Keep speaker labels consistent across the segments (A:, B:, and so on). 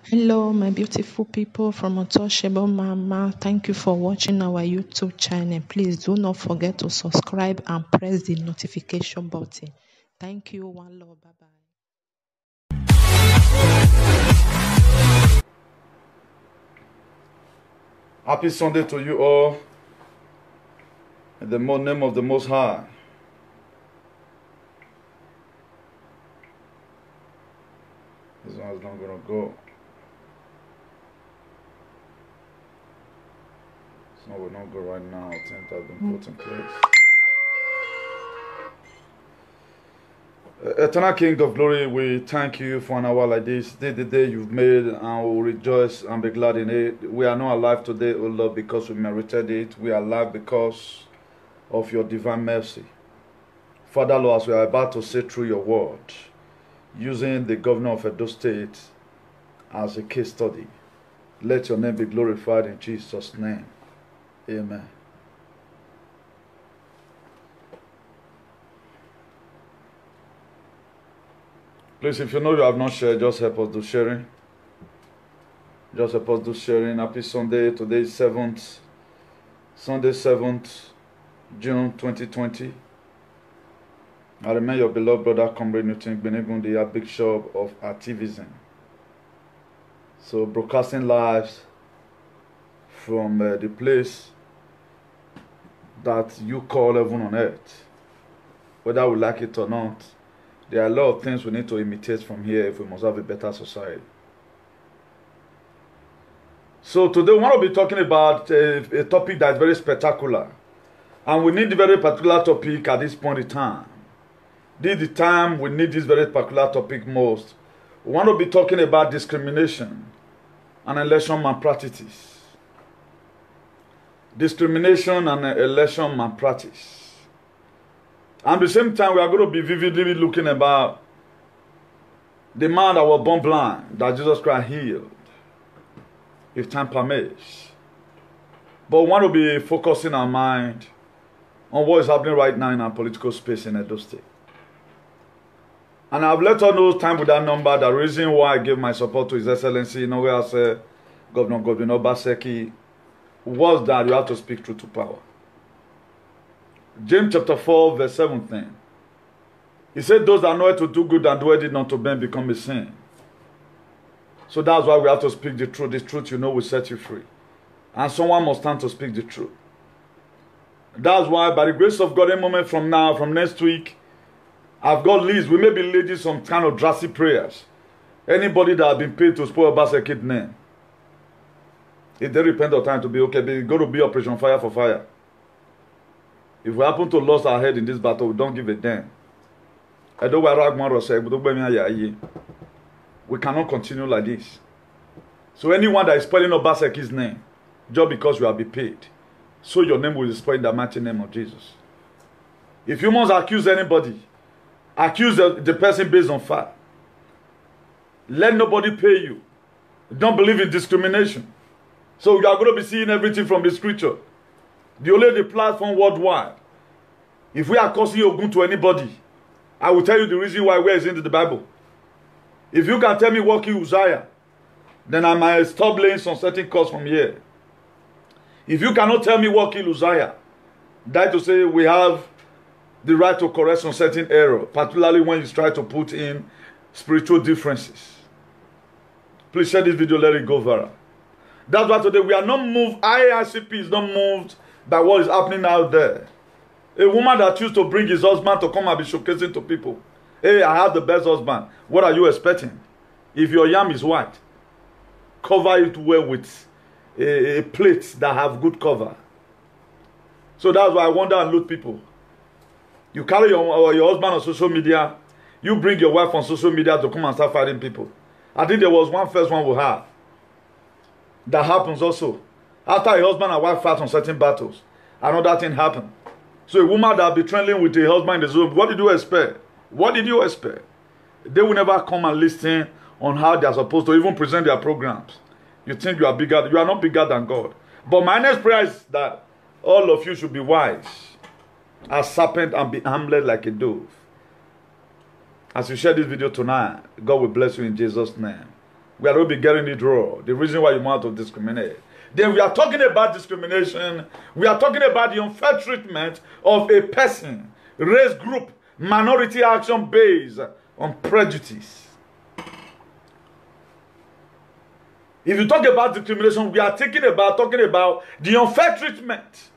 A: Hello, my beautiful people from Untouchable Mama. Thank you for watching our YouTube channel. Please do not forget to subscribe and press the notification button. Thank you. One love. Bye bye.
B: Happy Sunday to you all. In the name of the Most High. This one's not gonna go. So we're not go right now. Tent has been put in place. Eternal King of Glory, we thank you for an hour like this. This is the day you've made, and we will rejoice and be glad in it. We are not alive today, O Lord, because we merited it. We are alive because of your divine mercy. Father, Lord, as we are about to say through your word, using the governor of Edo State as a case study, let your name be glorified in Jesus' name. Amen. Please, if you know you have not shared, just help us do sharing. Just help us do sharing. Happy Sunday. Today is Sunday 7th June 2020. I remain your beloved brother, Comrade Newton Benegun, the Bishop of Activism. So, broadcasting live from the place that you call heaven on earth. Whether we like it or not, there are a lot of things we need to imitate from here if we must have a better society. So today we want to be talking about a topic that is very spectacular. And we need a very particular topic at this point in time. This is the time we need this very particular topic most. We want to be talking about discrimination and election malpractices. Discrimination and election malpractice. And at the same time, we are going to be vividly looking about the man that was born blind, that Jesus Christ healed, if time permits. But we want to be focusing our mind on what is happening right now in our political space in Edo State. And I've let all know time with that number, the reason why I gave my support to His Excellency, where I said, Governor Godwin Obaseki, was that you have to speak truth to power. James chapter 4, verse 17. He said, those that know to do good and do it not to bend become a sin. So that's why we have to speak the truth. The truth, will set you free. And someone must stand to speak the truth. That's why, by the grace of God, a moment from now, from next week, I've got leads. We may be leading some kind of drastic prayers. Anybody that has been paid to spoil Obaseki's name, if they repent of time to be okay, they're going to be Operation Fire for Fire. If we happen to lose our head in this battle, we don't give a damn. We cannot continue like this. So anyone that is spoiling Obaseki's name, just because you have been paid, so your name will be spoiled in the mighty name of Jesus. If you must accuse anybody, accuse the person based on fact. Let nobody pay you. Don't believe in discrimination. So you are going to be seeing everything from the scripture. The platform worldwide. If we are causing Ogun to anybody, I will tell you the reason why where is in the Bible. If you can tell me what killed Uzziah, then I might stop laying some certain cause from here. If you cannot tell me what killed Uzziah, that to say we have the right to correct some certain error, particularly when you try to put in spiritual differences. Please share this video, let it go viral. That's why today we are not moved, IICP is not moved by what is happening out there. A woman that used to bring his husband to come and be showcasing to people. Hey, I have the best husband. What are you expecting? If your yam is white, cover it well with a plate that have good cover. So that's why I wonder and loot people. You carry your husband on social media. You bring your wife on social media to come and start fighting people. I think there was one first one we have. That happens also. After a husband and wife fight on certain battles, another thing happened. So a woman that be trailing with a husband in the zone, what did you expect? What did you expect? They will never come and listen on how they are supposed to even present their programs. You think you are bigger. You are not bigger than God. But my next prayer is that all of you should be wise as serpent and be humbled like a dove. As you share this video tonight, God will bless you in Jesus' name. we are going to be getting it raw. The reason why you want to discriminate. Then we are talking about discrimination. We are talking about the unfair treatment of a person, race group, minority action based on prejudice. If you talk about discrimination, we are talking about the unfair treatment.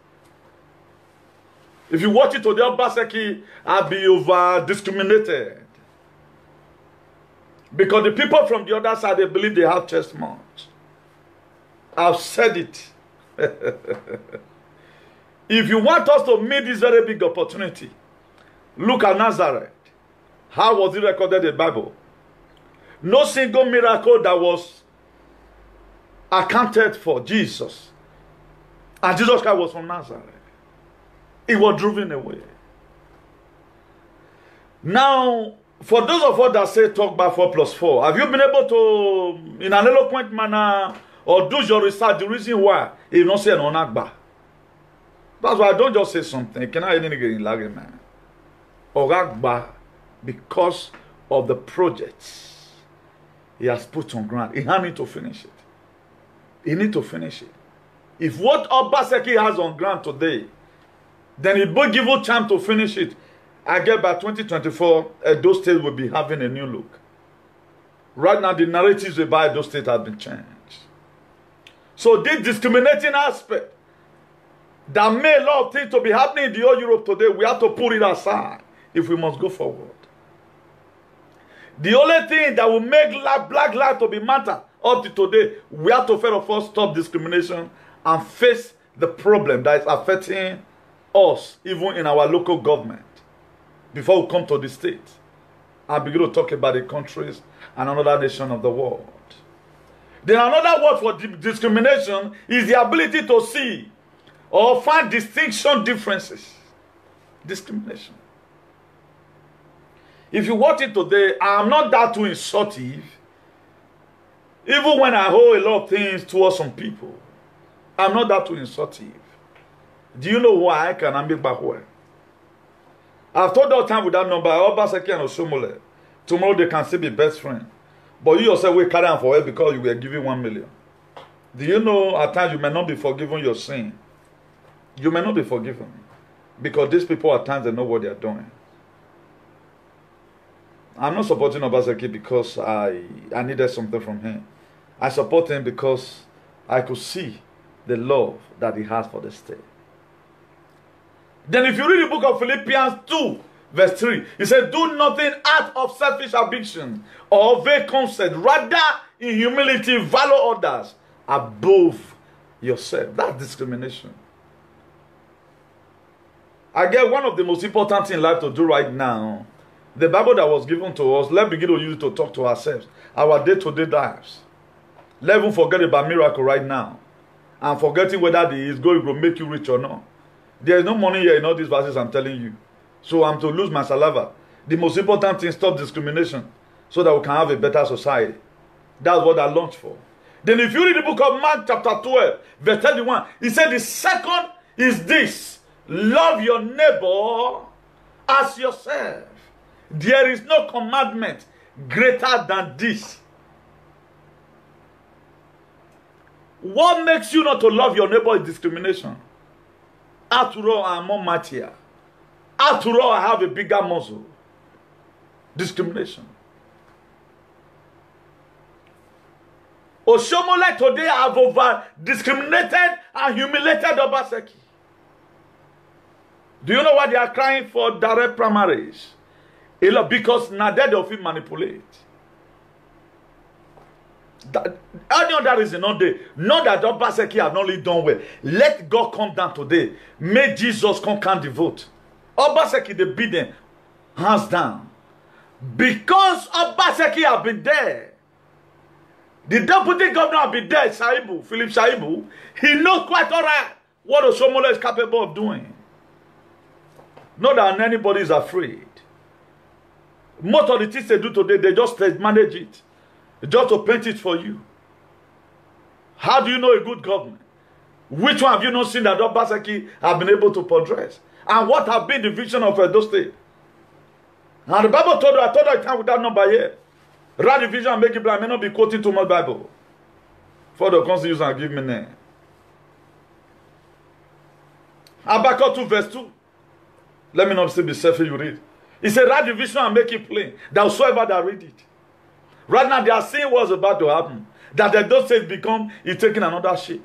B: If you watch it today, Obaseki will be over discriminated. Because the people from the other side, they believe they have chestnuts. I've said it. If you want us to meet this very big opportunity, look at Nazareth. How was it recorded in the Bible? No single miracle that was accounted for Jesus. And Jesus Christ was from Nazareth. He was driven away. Now, for those of us that say talk by 4+4, have you been able to, in an eloquent manner, or do your research, the reason why you don't say an onagba? That's why I don't just say something. Can I get in Lagman? Onagba, because of the projects he has put on ground. He has to finish it. He need to finish it. If what Obaseki has on ground today, then it will give you time to finish it. I get by 2024, Edo State will be having a new look. Right now, the narratives about Edo State have been changed. So this discriminating aspect that made a lot of things to be happening in the whole Europe today, we have to put it aside if we must go forward. The only thing that will make black life to be matter up to today, we have to first of all stop discrimination and face the problem that is affecting us, even in our local government, before we come to the state and begin to talk about the countries and another nation of the world. Then another word for discrimination is the ability to see or find distinction differences. Discrimination. If you watch it today, I'm not that too insultive. Even when I hold a lot of things towards some people, I'm not that too insultive. Do you know why I can make back where? I've told all time with that number, Obaseki and Osomole. Tomorrow they can still be best friends. But you yourself will carry on for it because you were given 1 million. Do you know at times you may not be forgiven your sin? You may not be forgiven. Because these people at times they know what they are doing. I'm not supporting Obaseki because I needed something from him. I support him because I could see the love that he has for the state. Then if you read the book of Philippians 2, verse 3, he said, do nothing out of selfish ambition or vain conceit. Rather, in humility, value others above yourself. That's discrimination. I get one of the most important things in life to do right now. The Bible that was given to us, let's begin to use it to talk to ourselves. Our day-to-day lives. Let's even forget about miracle right now. And forgetting whether it is going to make you rich or not. There is no money here in all these verses I'm telling you. So I'm to lose my saliva. The most important thing, stop discrimination. So that we can have a better society. That's what I launched for. Then if you read the book of Mark chapter 12, verse 31, he said the second is this. Love your neighbor as yourself. There is no commandment greater than this. What makes you not to love your neighbor is discrimination. After all, I am more mightier. After all, I have a bigger muscle. Discrimination. Osomole today have over discriminated and humiliated Obaseki. Do you know why they are crying for direct primaries? Because now they don't feel manipulate. Any other reason not there. Not that Obaseki have not really done well. Let God come down today. May Jesus come count the vote. Obaseki they beat them hands down. Because Obaseki have been there. The deputy governor have been there, Shaibu, Philip Shaibu. He knows quite alright what Osomole is capable of doing. Not that anybody is afraid. Most of the things they do today, they just manage it. Just to paint it for you. How do you know a good government? Which one have you not seen that Obaseki have been able to portray? And what have been the vision of Edo State? And the Bible told you, I told you I can't with that number here. Write the vision and make it plain. I may not be quoting too much Bible. For the constitution and give me name. Habakkuk 2 verse 2. Let me not say be selfish, you read. He said, write the vision and make it plain. That whosoever that read it. Right now they are seeing what's about to happen. That they don't say it become, it's taking another shape.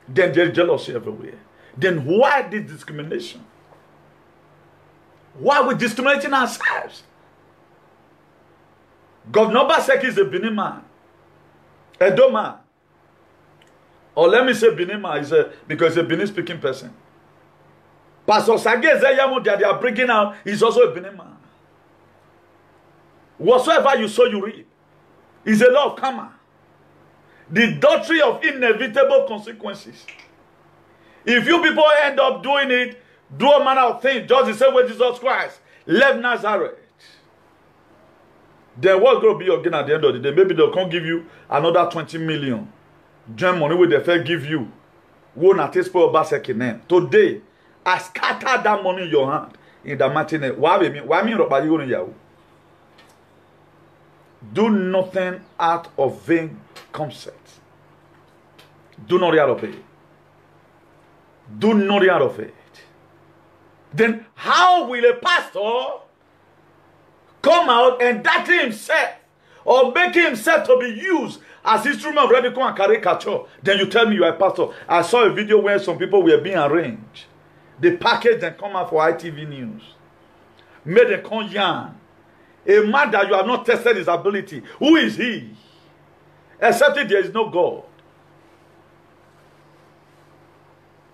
B: Then there's jealousy everywhere. Then why this discrimination? Why are we discriminating ourselves? Governor Obaseki is a Benin man. Edo man. Or let me say Benin man because he's a Benin speaking person. Pastor Sage Zeyamu that they are bringing out is also a Benin man. Whatsoever you sow, you reap. Is a law of karma. The doctrine of inevitable consequences. If you people end up doing it, do a manner of things, just the same way Jesus Christ left Nazareth, then what's going to be your gain at the end of the day? Maybe they'll come give you another 20 million. Join money with the fair give you. Today, I scatter that money in your hand in the mighty name. Why me? Do nothing out of vain concept. Do not out of it. Do not out of it. Then how will a pastor come out and dirty himself or make himself to be used as instrument of ridicule and caricature? Then you tell me you are a pastor. I saw a video where some people were being arranged. They packaged and come out for ITV News. Made them come yarn. A man that you have not tested his ability. Who is he? Except if there is no God.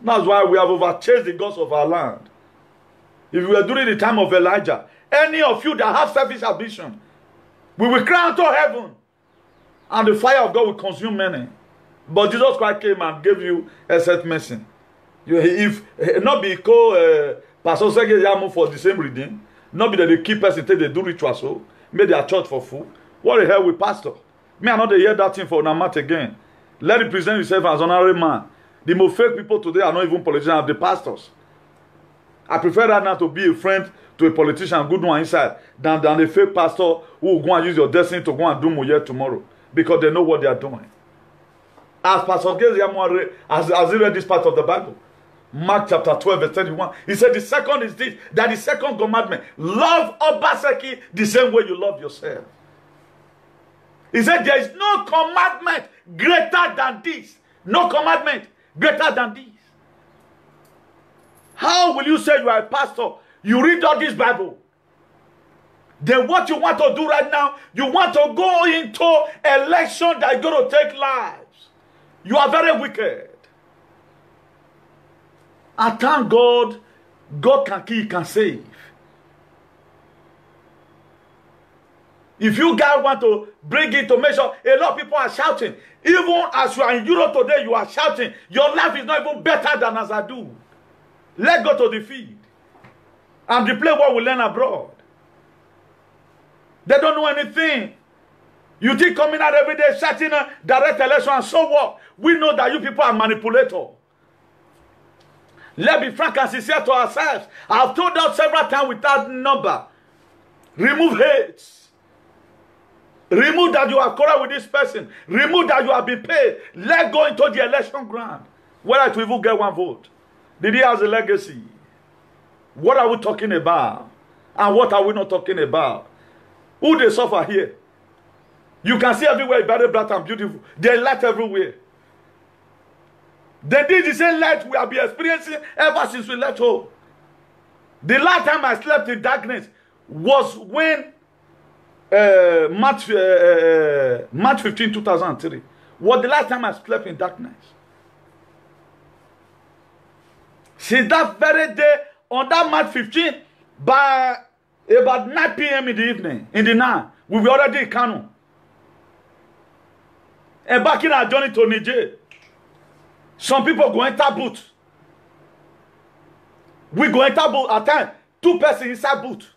B: That's why we have overchased the gods of our land. If we were during the time of Elijah, any of you that have selfish ambition, we will cry unto heaven, and the fire of God will consume many. But Jesus Christ came and gave you a set mercy. If not be called Pastor Sege Yamu for the same reading, not be that they keep us until they do ritual so, make their church for food. What the hell with pastor? Me, I know they hear that thing for Namat again. Let it present yourself as an honorary man. The most fake people today are not even politicians, the pastors. I prefer that now to be a friend to a politician, good one inside, than a fake pastor who will go and use your destiny to go and do Muye tomorrow. Because they know what they are doing. As Pastor Geziamu has he read this part of the Bible? Mark chapter 12 verse 31. He said the second is this, that the second commandment, love Obaseki the same way you love yourself. He said there is no commandment greater than this. No commandment greater than this. How will you say you are a pastor? You read all this Bible. Then what you want to do right now, you want to go into election that is going to take lives. You are very wicked. And thank God, God can kill, can save. If you guys want to bring it to measure, a lot of people are shouting. Even as you are in Europe today, you are shouting. Your life is not even better than as I do. Let's go to the field and replay what we learn abroad. They don't know anything. You think coming out every day shouting direct election and so what? We know that you people are manipulators. Let's be frank and sincere to ourselves. I've told out several times without number. Remove hate. Remove that you are quarrel with this person. Remove that you have been paid. Let go into the election ground. Whether it will get one vote. Did he have a legacy? What are we talking about? And what are we not talking about? Who they suffer here? You can see everywhere very bright and beautiful. There's light everywhere. Then this is the same light we have been experiencing ever since we left home. The last time I slept in darkness was when March 15, 2003. Was the last time I slept in darkness. Since that very day, on that March 15, by about 9 p.m. in the evening, in the night, we were already in Kano. Embarking our journey to Niger. Some people go enter boot. We go enter boot at time. 2 persons inside boot.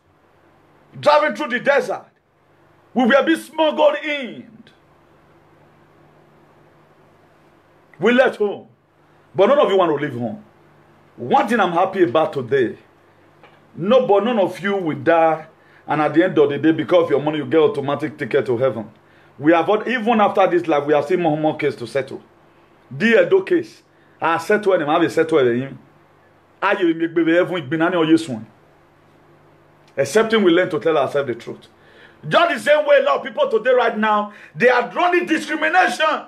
B: Driving through the desert. We will be smuggled in. We left home. But none of you want to leave home. One thing I'm happy about today. None of you will die And at the end of the day, because of your money, you get automatic ticket to heaven. We have, even after this life, we have still more case to settle. The Edo case, I settle them, I will settle them. I will make baby heaven be none of you soon. Excepting we learn to tell ourselves the truth. Just the same way a lot of people today right now, they are running discrimination.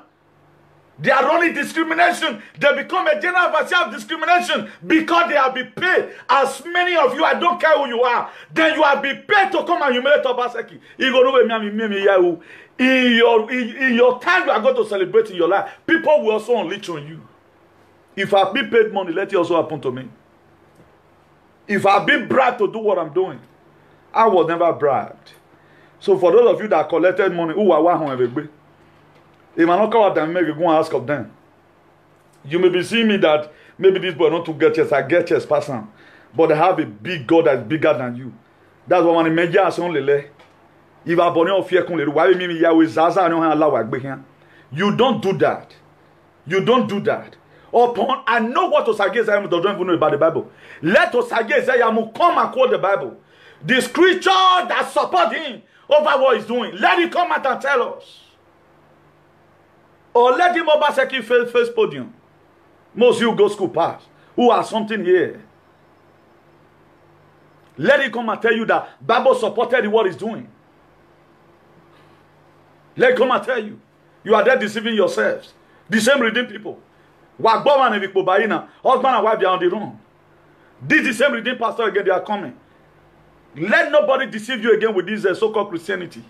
B: They are running discrimination. They become a general overseer of discrimination because they have been paid. As many of you, I don't care who you are, then you have been paid to come and humiliate Obaseki. In your time you are going to celebrate in your life, people will also unleash on you. If I've been paid money, let it also happen to me. If I've been bribed to do what I'm doing, I was never bribed. So for those of you that collected money, who are one everybody, if I not come out and make you go and ask of them, you may be seeing me that maybe this boy not to get chest, I get chest person, but they have a big God that's bigger than you. That's why when the media only lay. If I born of fear, why me Yahweh Zaza and allow you don't do that. You don't do that. Upon I know what Osage Ezeyamu don't even know about the Bible. Let Osage Ezeyamu come and quote the Bible. The scripture that support him over what he's doing. Let him come out and tell us. Or let him Obaseki face podium. Most you go school pass. Who has something here? Let him come and tell you that Bible supported what he's doing. Let him come and tell you. You are there deceiving yourselves. The same redeemed people. Husband and wife, they are on the run. This is the same redeemed pastor again, they are coming. Let nobody deceive you again with this so-called Christianity.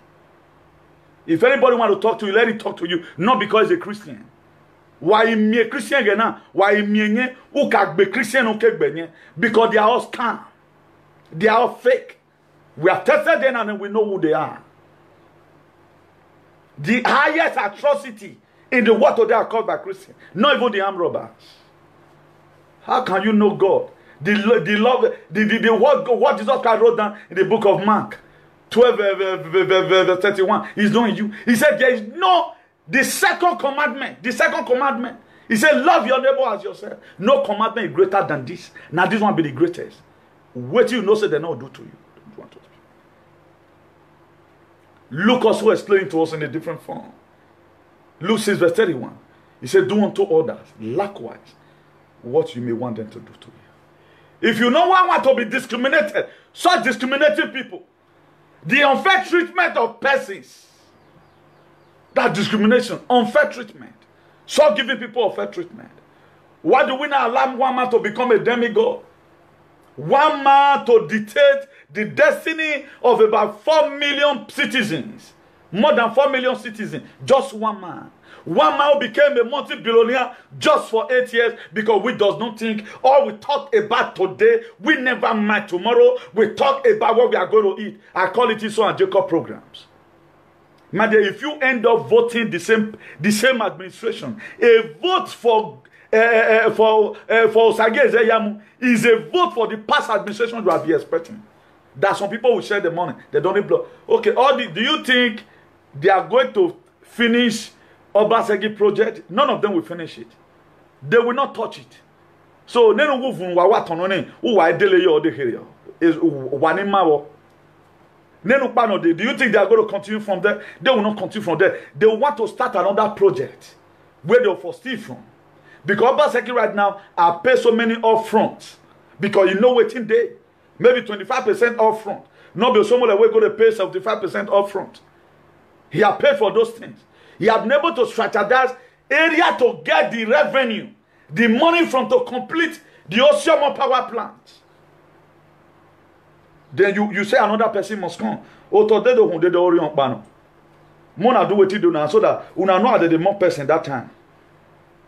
B: If anybody want to talk to you, let him talk to you, not because he's a Christian. Why me a Christian again? Why me who can be Christian? Because they are all scam. They are all fake. We have tested them and we know who they are. The highest atrocity in the world today are caused by Christians, not even the armed robbers. How can you know God? The what Jesus Christ wrote down in the book of Mark 12 verse 31 is doing you. He said there is no the second commandment. He said love your neighbor as yourself. No commandment is greater than this. Now this one be the greatest. What you know say they not do to you. Don't want to. Luke also explained to us in a different form. Luke 6 verse 31. He said, do unto others likewise what you may want them to do to you. If you no one want to be discriminated, such discriminating people, the unfair treatment of persons, that discrimination, unfair treatment, so giving people unfair treatment. Why do we not allow one man to become a demigod? One man to dictate the destiny of about 4 million citizens. More than 4 million citizens. Just one man. One man became a multi-billionaire just for 8 years because we does not think all we talk about today, we never mind tomorrow. We talk about what we are going to eat. I call it Esau and Jacob programs. My dear, if you end up voting the same administration, a vote for Osage Ezeyamu is a vote for the past administration you have been expecting. That some people will share the money. They don't even blow. Okay, do you think they are going to finish Obaseki project? None of them will finish it. They will not touch it. So, do you think they are going to continue from there? They will not continue from there. They want to start another project where they will foresee from. Because Obaseki right now are paid so many upfront. Because you know waiting day. Maybe 25% upfront. Not be someone that we're going to pay 75% upfront. He has paid for those things. He has been able to strategize area to get the revenue, the money from to complete the Osioma power plant. Then you say another person must come. Mona do what you do now so that una know that the more person that time.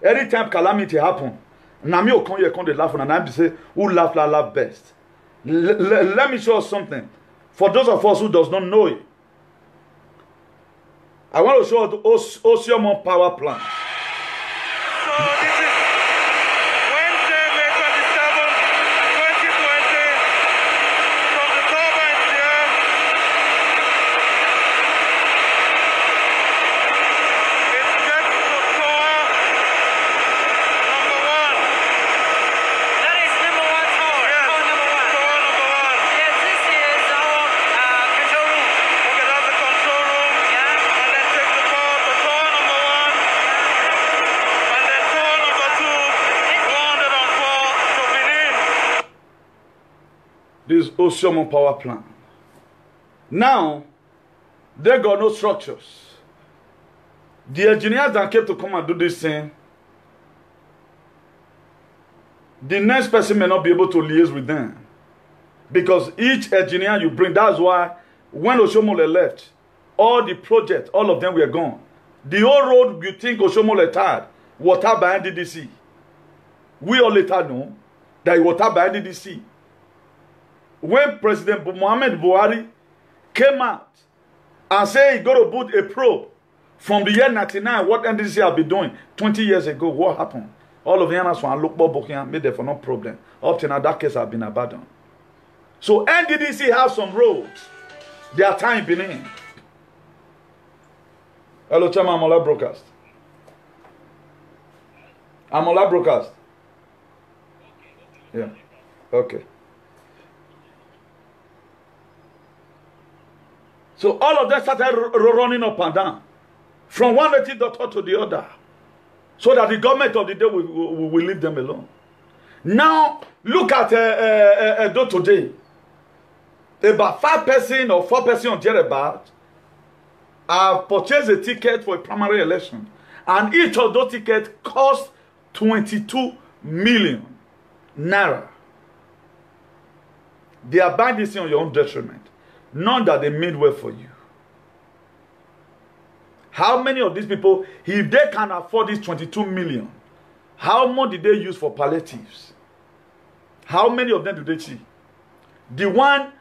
B: Every time calamity happen, Nami will come here come the laugh and I say who laugh best. Let me show you something. For those of us who does not know it, I want to show you the Osioma power plant.
C: So this is Wednesday, May 27, 2020. From the turbines here. It's just Tower number 1.
D: That is number 1 tower.
C: Yes,
D: Tower number 1.
C: Tower number 1.
D: Yes, this is our
B: this Oshomo power plant. Now, they got no structures. The engineers that came to come and do this thing, the next person may not be able to liaise with them. Because each engineer you bring, that's why when Oshomole left, all the projects, all of them were gone. The whole road you think Oshomole had, water by NDDC. We all later know that water by NDDC. When President Mohamed Buhari came out and said he got to put a probe from the year 99, what NDDC have been doing 20 years ago, what happened? All of the others want to look back and made there for no problem. Up to now, that case have been abandoned. So NDDC has some roads. Their time beginning. Hello, Chairman, I'm on live broadcast. I'm on live broadcast. Yeah. Okay. So all of them started running up and down. From one native doctor to the other. So that the government of the day will leave them alone. Now, look at Edo today. About 5 person or 4 person on thereabout have purchased a ticket for a primary election. And each of those tickets cost 22 million naira. They are buying this thing on your own detriment. None that they made well for you. How many of these people, if they can afford this 22 million, how much did they use for palliatives? How many of them do they see? The one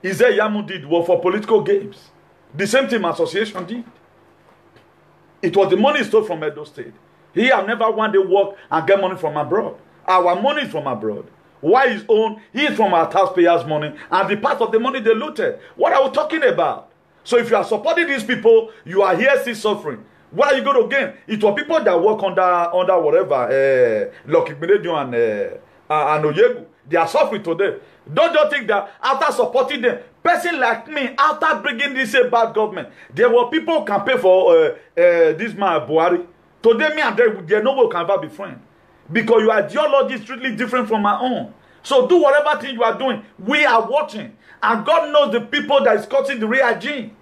B: Ize Yamu did was for political games. The same thing association did. It was the money stole from Edo State. He have never one day work and get money from abroad. Our money is from abroad. Why his own? He is from our taxpayers' money, and the part of the money they looted. What are we talking about? So if you are supporting these people, you are here still suffering. Where are you going to gain? It was people that work under whatever, Lucky Benedion and Oyegu. They are suffering today. Don't you think that after supporting them, person like me, after bringing this bad government, there were people who can pay for this man Buhari. Today, me and them, no one can ever be friends. Because your ideology is strictly different from my own. So do whatever thing you are doing. We are watching. And God knows the people that is causing the real gene.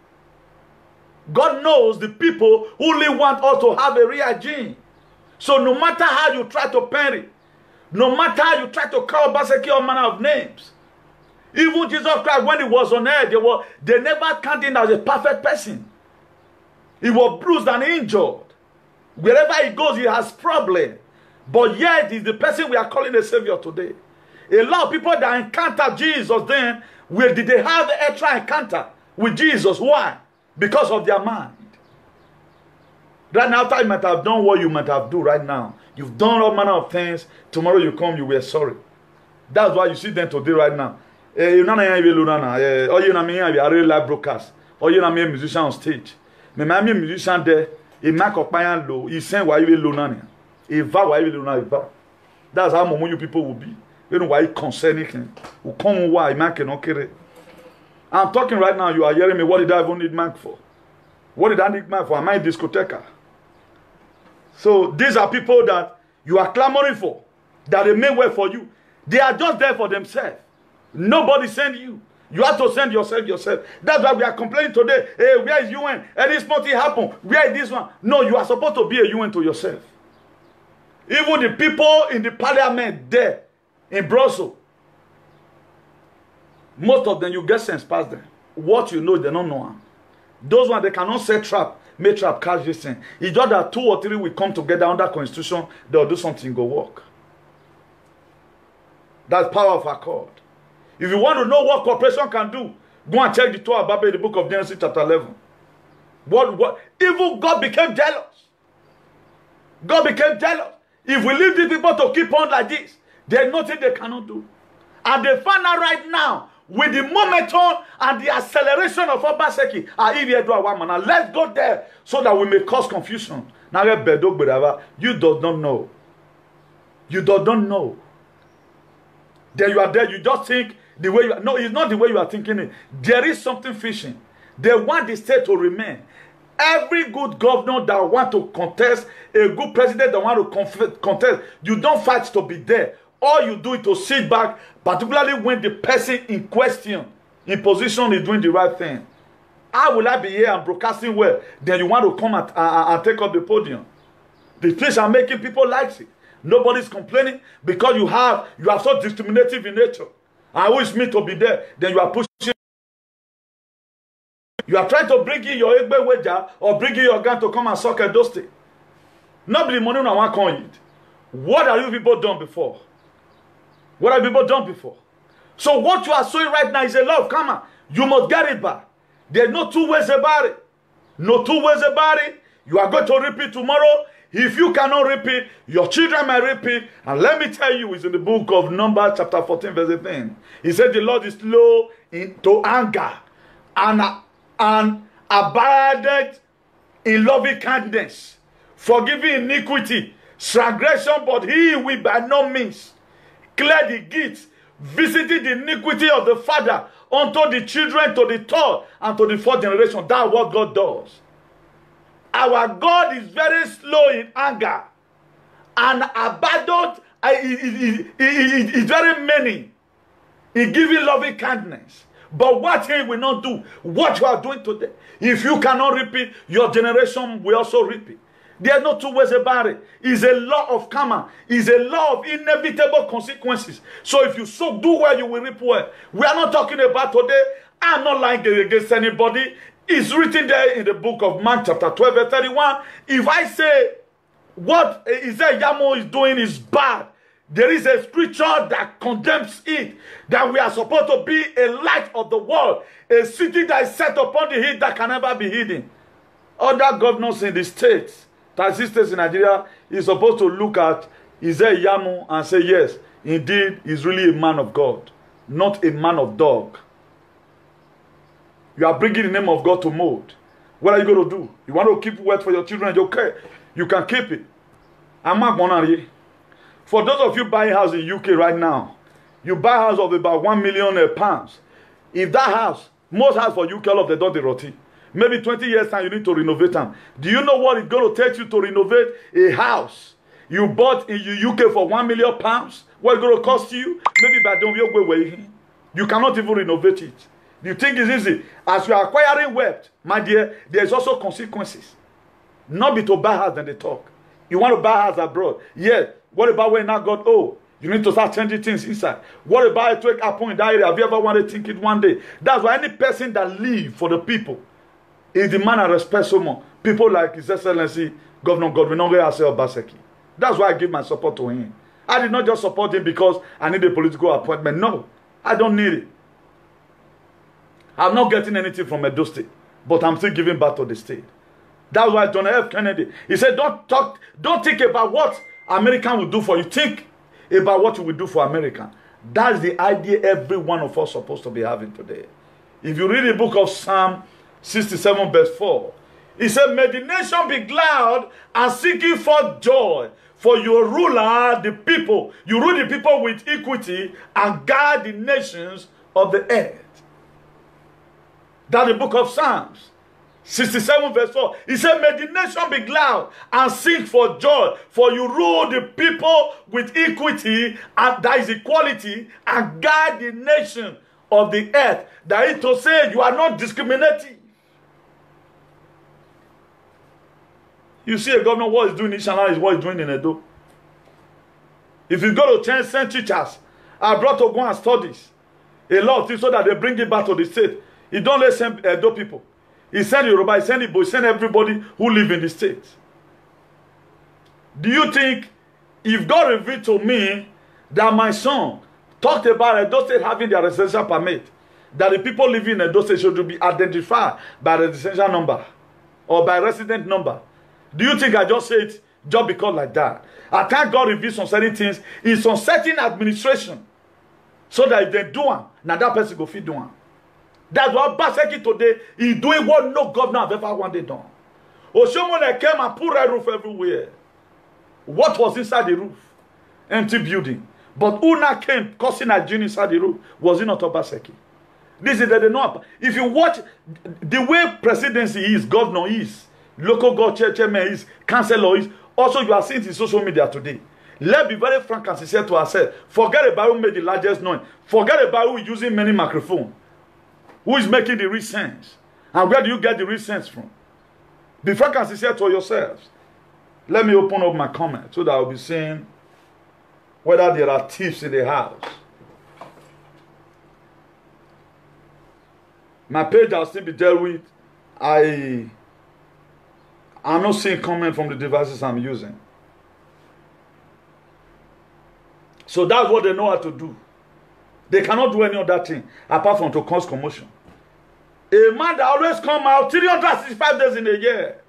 B: God knows the people who only want us to have a real gene. So no matter how you try to parry, no matter how you try to call Baseki all manner of names, even Jesus Christ, when he was on earth, they never counted him as a perfect person. He was bruised and injured. Wherever he goes, he has problems. But yet, he's the person we are calling a savior today. A lot of people that encounter Jesus then, where did they have an extra encounter with Jesus? Why? Because of their mind. Right now, after you might have done what you might have done right now, you've done all manner of things. Tomorrow you come, you were sorry. That's why you see them today right now. You know, you know, real live broadcast. Or you know, me a musician on stage. Me a musician there. He make up my low. He sing why you low. That's how many you people will be. You know why concerning him. Who come why man cannot carry. I'm talking right now. You are hearing me. What did I even need man for? What did I need man for? Am I a discotheque? So these are people that you are clamoring for, that they may work for you. They are just there for themselves. Nobody send you. You have to send yourself. That's why we are complaining today. Hey, where is UN? And this nothing happened. Where is this one? No, you are supposed to be a UN to yourself. Even the people in the parliament there in Brussels, most of them, you get sense past them. What you know, they don't know. Those ones, they cannot set trap, make trap, catch this thing. It's just that 2 or 3 will come together under constitution, they'll do something, go work. That's power of accord. If you want to know what corporation can do, go and check the Torah about the book of Genesis chapter 11. What? Even God became jealous. God became jealous. If we leave these people to keep on like this, there's nothing they cannot do. And they find out right now, with the momentum and the acceleration of Obaseki, now let's go there so that we may cause confusion. Now you do not know. You do not know. Then you are there, you just think the way you are. No, it's not the way you are thinking it. There is something fishing. They want the state to remain. Every good governor that want to contest, a good president that want to contest, you don't fight to be there. all you do is to sit back, particularly when the person in question, in position, is doing the right thing. How will I be here and broadcasting well? Then you want to come and take up the podium. The things are making people like it. Nobody's complaining because you are so discriminative in nature. And who is me to be there? Then you are pushing. You are trying to bring in your Egbe Weja or bring in your gun to come and suck a dusty. Nobody money no one can eat. What have you people done before? What have people done before? So what you are showing right now is a lot of karma. You must get it back. There's no two ways about it. No two ways about it. You are going to repeat tomorrow. If you cannot repeat, your children may repeat. And let me tell you, it's in the book of Numbers chapter 14 verse 18. He said the Lord is slow to anger and abideth in loving kindness, forgiving iniquity, transgression, but he will by no means clear the guilt, visiting the iniquity of the father unto the children, to the third and to the fourth generation. That's what God does. Our God is very slow in anger and abandoned. Is very many in giving loving kindness. But what he will not do, what you are doing today, if you cannot repeat, your generation will also repeat. There are no two ways about it. It's a law of karma. It's a law of inevitable consequences. So if you do well, you will reap well. We are not talking about today. I'm not lying against anybody. It's written there in the book of Mark chapter 12 verse 31. If I say what Yamo is doing is bad, there is a scripture that condemns it. That we are supposed to be a light of the world. A city that is set upon the hill that can never be hidden. Other governors in the states, 36 states in Nigeria, is supposed to look at Yamo and say, yes, indeed, he's really a man of God, not a man of dog. You are bringing the name of God to mold. What are you going to do? You want to keep wealth for your children? Okay, you can keep it. I'm not going to. For those of you buying house in UK right now, you buy a house of about £1 million pounds. If that house, most house for UK, all of them don't they roti. Maybe 20 years time you need to renovate them. Do you know what it's going to take you to renovate a house you bought in the UK for £1 million? What it's going to cost you? Maybe by don't you cannot even renovate it. Do you think it's easy? As you are acquiring wealth, my dear, there's also consequences. Not be to buy house than they talk. You want to buy house abroad? Yeah. What about when now God, you need to start changing things inside. What about a point in that area? Have you ever wanted to think it one day? That's why any person that lives for the people is the man I respect so much. People like His Excellency Governor Godwin Obaseki. That's why I give my support to him. I did not just support him because I need a political appointment. No, I don't need it. I'm not getting anything from Edo State, but I'm still giving back to the state. That's why John F. Kennedy, he said, don't think about what American will do for you. Think about what you will do for America. That's the idea every one of us is supposed to be having today. If you read the book of Psalm 67 verse 4, he said, may the nation be glad and seeking for joy. For your ruler, the people, you rule the people with equity and guide the nations of the earth. That's the book of Psalms 67 verse 4. He said, may the nation be glad and sing for joy, for you rule the people with equity, and that is equality, and guide the nation of the earth. That is to say, you are not discriminating. You see a governor, what he's doing in Ishana is what he's doing in Edo. If you go to change, send teachers abroad to go and studies a lot of things so that they bring it back to the state. He don't let send Edo people. He send Yoruba, he send Igbo, he send everybody who live in the state. Do you think if God revealed to me that my son talked about Edo State having their residential permit, that the people living in Edo State should be identified by residential number or by resident number? Do you think I just say it just because like that? I thank God reveals some certain things in some certain administration so that if they do one, now that person go fit do one. That's what Baseki today is doing what no governor have ever wanted done. Oshomole came and put red roof everywhere. What was inside the roof? Empty building. But Una came causing a genie inside the roof. Was it not Obaseki? This is the no. If you watch the way presidency is, governor is, local god chairman is, councillor is, also you are seeing it in social media today. Let's be very frank and sincere to ourselves. Forget about who made the largest noise. Forget about who is using many microphones. Who is making the real sense? And where do you get the real sense from? Be frank and sincere to yourselves. Let me open up my comment so that I'll be seeing whether there are thieves in the house. My page will still be dealt with. I'm not seeing comment from the devices I'm using. So that's what they know how to do. They cannot do any other thing apart from to cause commotion. A man that always come out 365 days in a year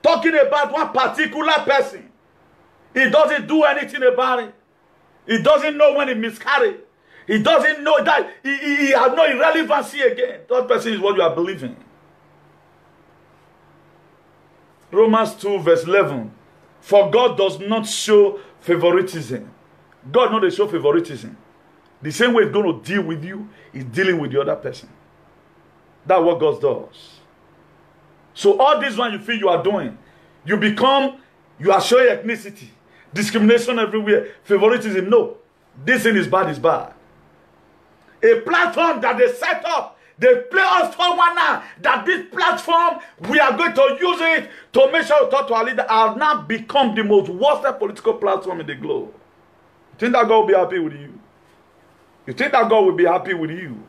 B: talking about one particular person. He doesn't do anything about it. He doesn't know when he miscarried. He doesn't know that he has no irrelevancy again. That person is what you are believing. Romans 2 verse 11. For God does not show favoritism. God not show favoritism. The same way he's going to deal with you, he's dealing with the other person. That's what God does. So all this one you feel you are doing, you are showing ethnicity, discrimination everywhere, favoritism. No, this thing is bad, is bad. A platform that they set up, they play us for one now, that this platform, we are going to use it to make sure we talk to our leader, has now become the most worst political platform in the globe. You think that God will be happy with you? You think that God will be happy with you?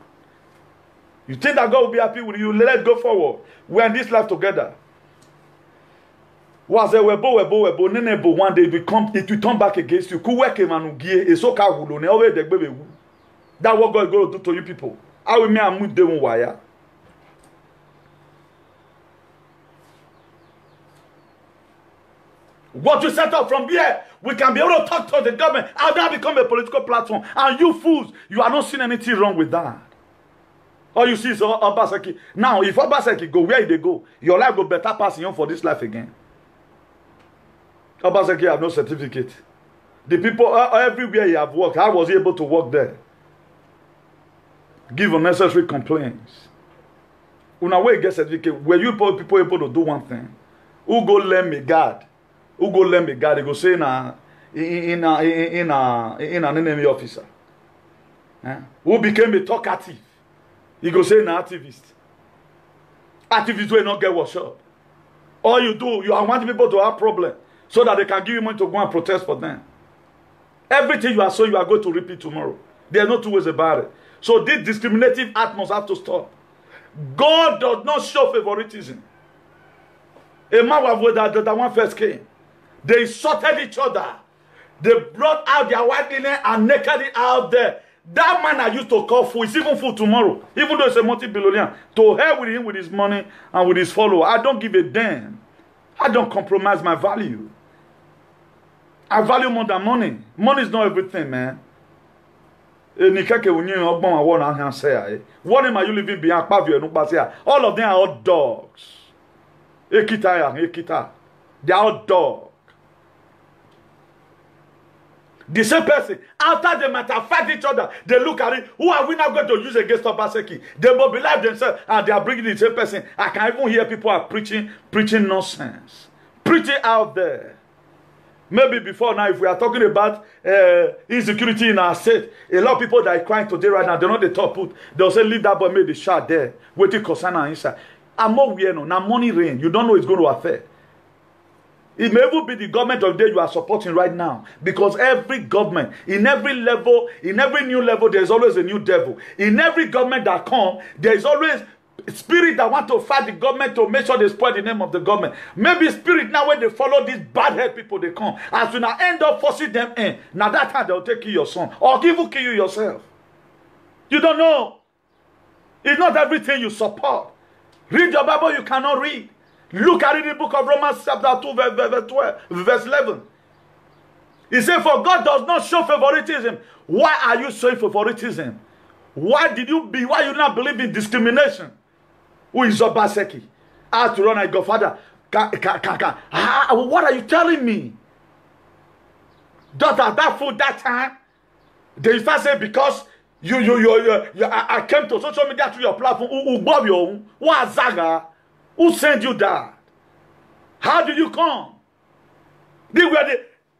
B: You think that God will be happy with you? Let's go forward. We're in this life together. One day it will turn back against you. That's what God is going to do to you people. How will me and move them wire? What you set up from here, we can be able to talk to the government. How that become a political platform? And you fools, you are not seeing anything wrong with that. All you see is Obaseki. Now, if Obaseki go where they go, your life will better pass you for this life again. Obaseki have no certificate. The people everywhere he have worked, how was he able to work there? Give unnecessary complaints. Una way get certificate. Were you people able to do one thing? Who go learn me God? Who go learn me God? They go say in an enemy officer. Who became a talkative? He go say an activist. Activists will not get workshop. All you do, you want people to have problem so that they can give you money to go and protest for them. Everything you are saying, you are going to repeat tomorrow. There are no two ways about it. So this discriminative act must have to stop. God does not show favoritism. A man that one first came, they insulted each other. They brought out their white linen and naked it out there. That man I used to call fool is even fool tomorrow. Even though it's a multi-billionaire. To hell with him with his money and with his follower. I don't give a damn. I don't compromise my value. I value more than money. Money is not everything, man. What am I you living behind? All of them are all dogs. They are all dogs. The same person, after they might have fight each other, they look at it. Who are we now going to use against Obaseki? They mobilize themselves and they are bringing the same person. I can even hear people are preaching nonsense. Preaching out there. Maybe before now, if we are talking about insecurity in our state, a lot of people that are crying today right now, they're not the top put. They'll say, leave that boy, make the shot there. Waiting concern inside. I'm more weird now. Money rain. You don't know it's going to affect. It may even be the government of the day you are supporting right now. Because every government, in every level, in every new level, there's always a new devil. In every government that comes, there is always spirit that want to fight the government to make sure they spoil the name of the government. Maybe spirit now when they follow these bad head people, they come. As soon as end up forcing them in, now that time they'll take you your son. Or even kill you yourself. You don't know. It's not everything you support. Read your Bible, you cannot read. Look at it in the book of Romans chapter 2 verse 11. He said, for God does not show favoritism. Why are you showing favoritism? Why you not believe in discrimination? Who is Obaseki? I have to run and go, Father. What are you telling me? That food that time, they used to say because I came to social media through your platform. What Zaga? Who sent you that? How did you come?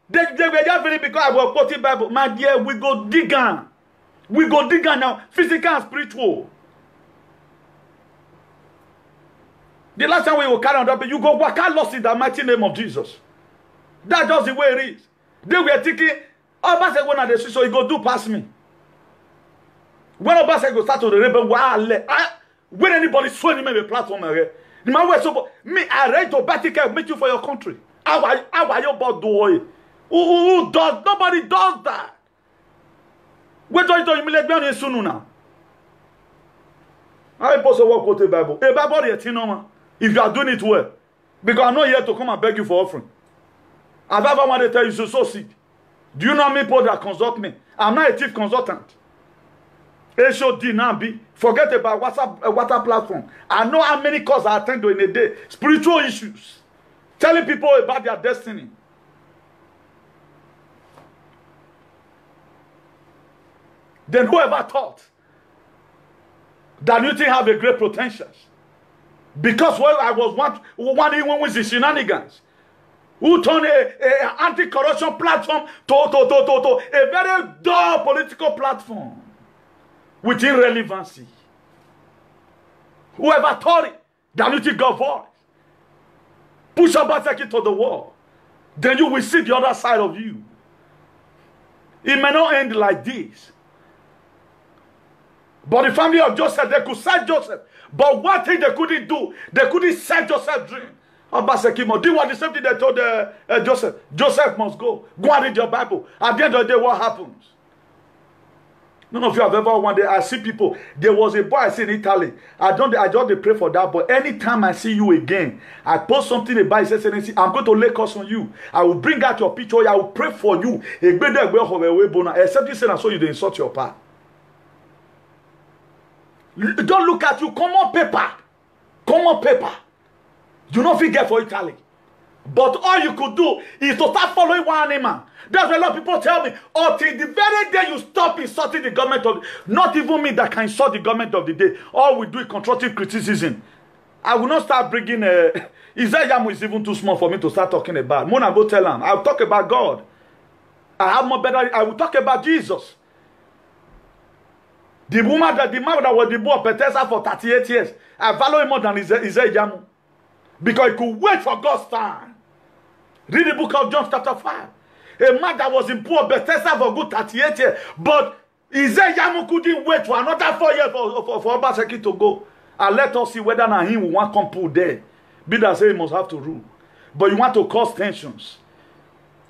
B: They were just very because I was quoting Bible. My dear, we go digger. We go digger now, physical and spiritual. The last time we will carry on that, you go work out lost in the mighty name of Jesus. That's just the way it is. They were thinking, Obaseki when I so he go do pass me. When Obaseki go start to the rebel, when anybody swing him in the platform, the man was so me, I ready to battle care, meet you for your country. How are you about doing? Who does? Nobody does that. Wait till you humiliate me on soon now. I supposed to work with the Bible. A Bible is if you are doing it well. Because I'm not here to come and beg you for offering. I've ever wanted to tell you to sow seed. Do you know how many people that consult me? I'm not a thief consultant. HOD now be. Forget about WhatsApp platform. I know how many calls I attend to in a day. Spiritual issues. Telling people about their destiny. Then whoever thought that you think have a great potential. Because when I was one with the shenanigans. Who turned an anti-corruption platform to a very dull political platform with irrelevancy. Whoever thought it, that you think God voice. Push Obaseki to the wall. Then you will see the other side of you. It may not end like this. But the family of Joseph, they could sell Joseph. But one thing they couldn't do, they couldn't sell Joseph's dream. Obaseki did what the same thing they told Joseph. Joseph must go. Go and read your Bible. At the end of the day, what happens? None of you have ever wondered. I see people. There was a boy I see in Italy. I just pray for that. But anytime I see you again, I post something about His Excellency. I'm going to lay curse on you. I will bring out your picture. I will pray for you. Except you say so you insult your pa. Don't look at you. Come on paper. Come on paper. You don't figure for Italy. But all you could do is to start following one animal. That's why a lot of people tell me, until the very day you stop insulting the government of not even me that can insult the government of the day. All we do is constructive criticism. I will not start bringing Isaiah is even too small for me to start talking about. Mona go tell him. I'll talk about God. I will talk about Jesus. The man that was the boy of Bethesda for 38 years. I value him more than Isaiah. Because he could wait for God's time. Read the book of John chapter 5. A man that was in poor Bethesda for good 38 years. But Isaiah couldn't wait for another 4 years for Obaseki to go. And let us see whether now him will want to come pull there. Be that say he must have to rule. But you want to cause tensions.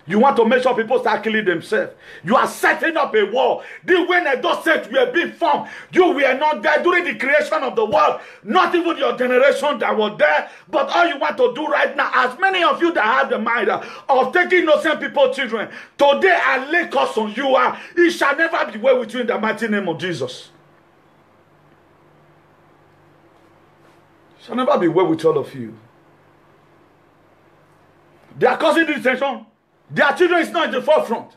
B: You want to make sure people start killing themselves. You are setting up a war. The way those states were being formed, you were not there during the creation of the world. Not even your generation that were there. But all you want to do right now, as many of you that have the mind of taking innocent people's children, today I lay curse on you. It shall never be well with you in the mighty name of Jesus. It shall never be well with all of you. They are causing this tension. Their children is not in the forefront.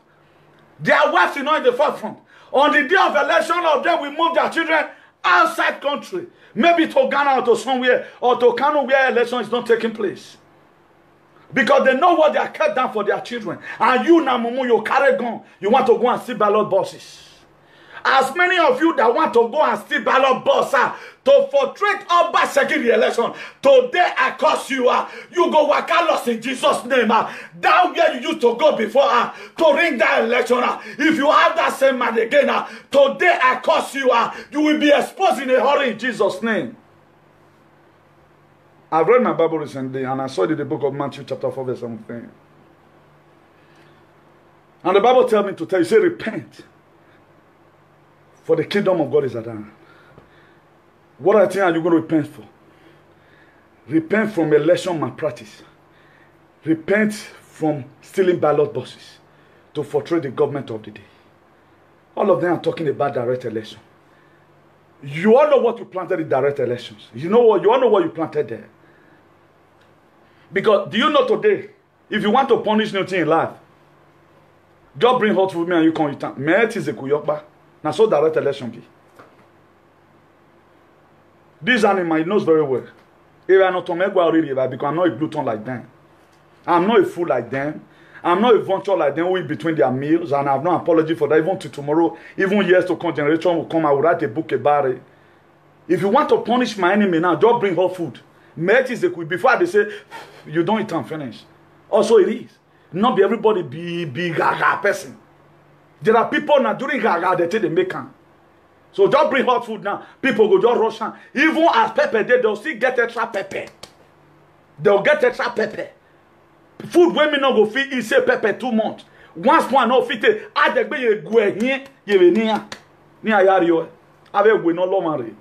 B: Their wives is not in the forefront. On the day of election of them, we move their children outside country. Maybe to Ghana or to somewhere, or to Kano where election is not taking place. Because they know what they are kept down for their children. And you now, Mumu, you carry gun. You want to go and see ballot boxes. As many of you that want to go and steal ballot box to frustrate Obaseki the election, today I curse you. You go waka lost in Jesus' name. Down where you used to go before to ring that election. If you have that same man again, today I curse you. You will be exposed in a hurry in Jesus' name. I've read my Bible recently and I saw it in the book of Matthew chapter 4 verse 17. And the Bible tells me to tell you, say repent. For the kingdom of God is at hand. What I think are you going to repent for? Repent from election malpractice. Repent from stealing ballot boxes to frustrate the government of the day. All of them are talking about direct election. You all know what you planted in direct elections. You know what? You all know what you planted there. Because do you know today, if you want to punish anything in life, just bring hot food me and you can eat. Meat is a kuyokba. Now, so direct election be. This animal, he knows very well. If I not to make well already, because I'm not a glutton like them. I'm not a fool like them. I'm not a vulture like them who eat between their meals, and I have no apology for that. Even to tomorrow, even years to come, generation will come, I will write a book about it. If you want to punish my enemy now, just bring her food. Meat is a quick. Before they say, you don't eat and finish. Also, it is. Not be everybody be gaga person. There are people now during gaga, they take the make am. So just bring hot food now. People go just rush on. Even as pepper, they'll still get extra pepper. They'll get extra pepper. Food when me not go fit, eat say pepper 2 months. Once one no fit, add the be go here, you near. Near Yario. Ave we no lomari.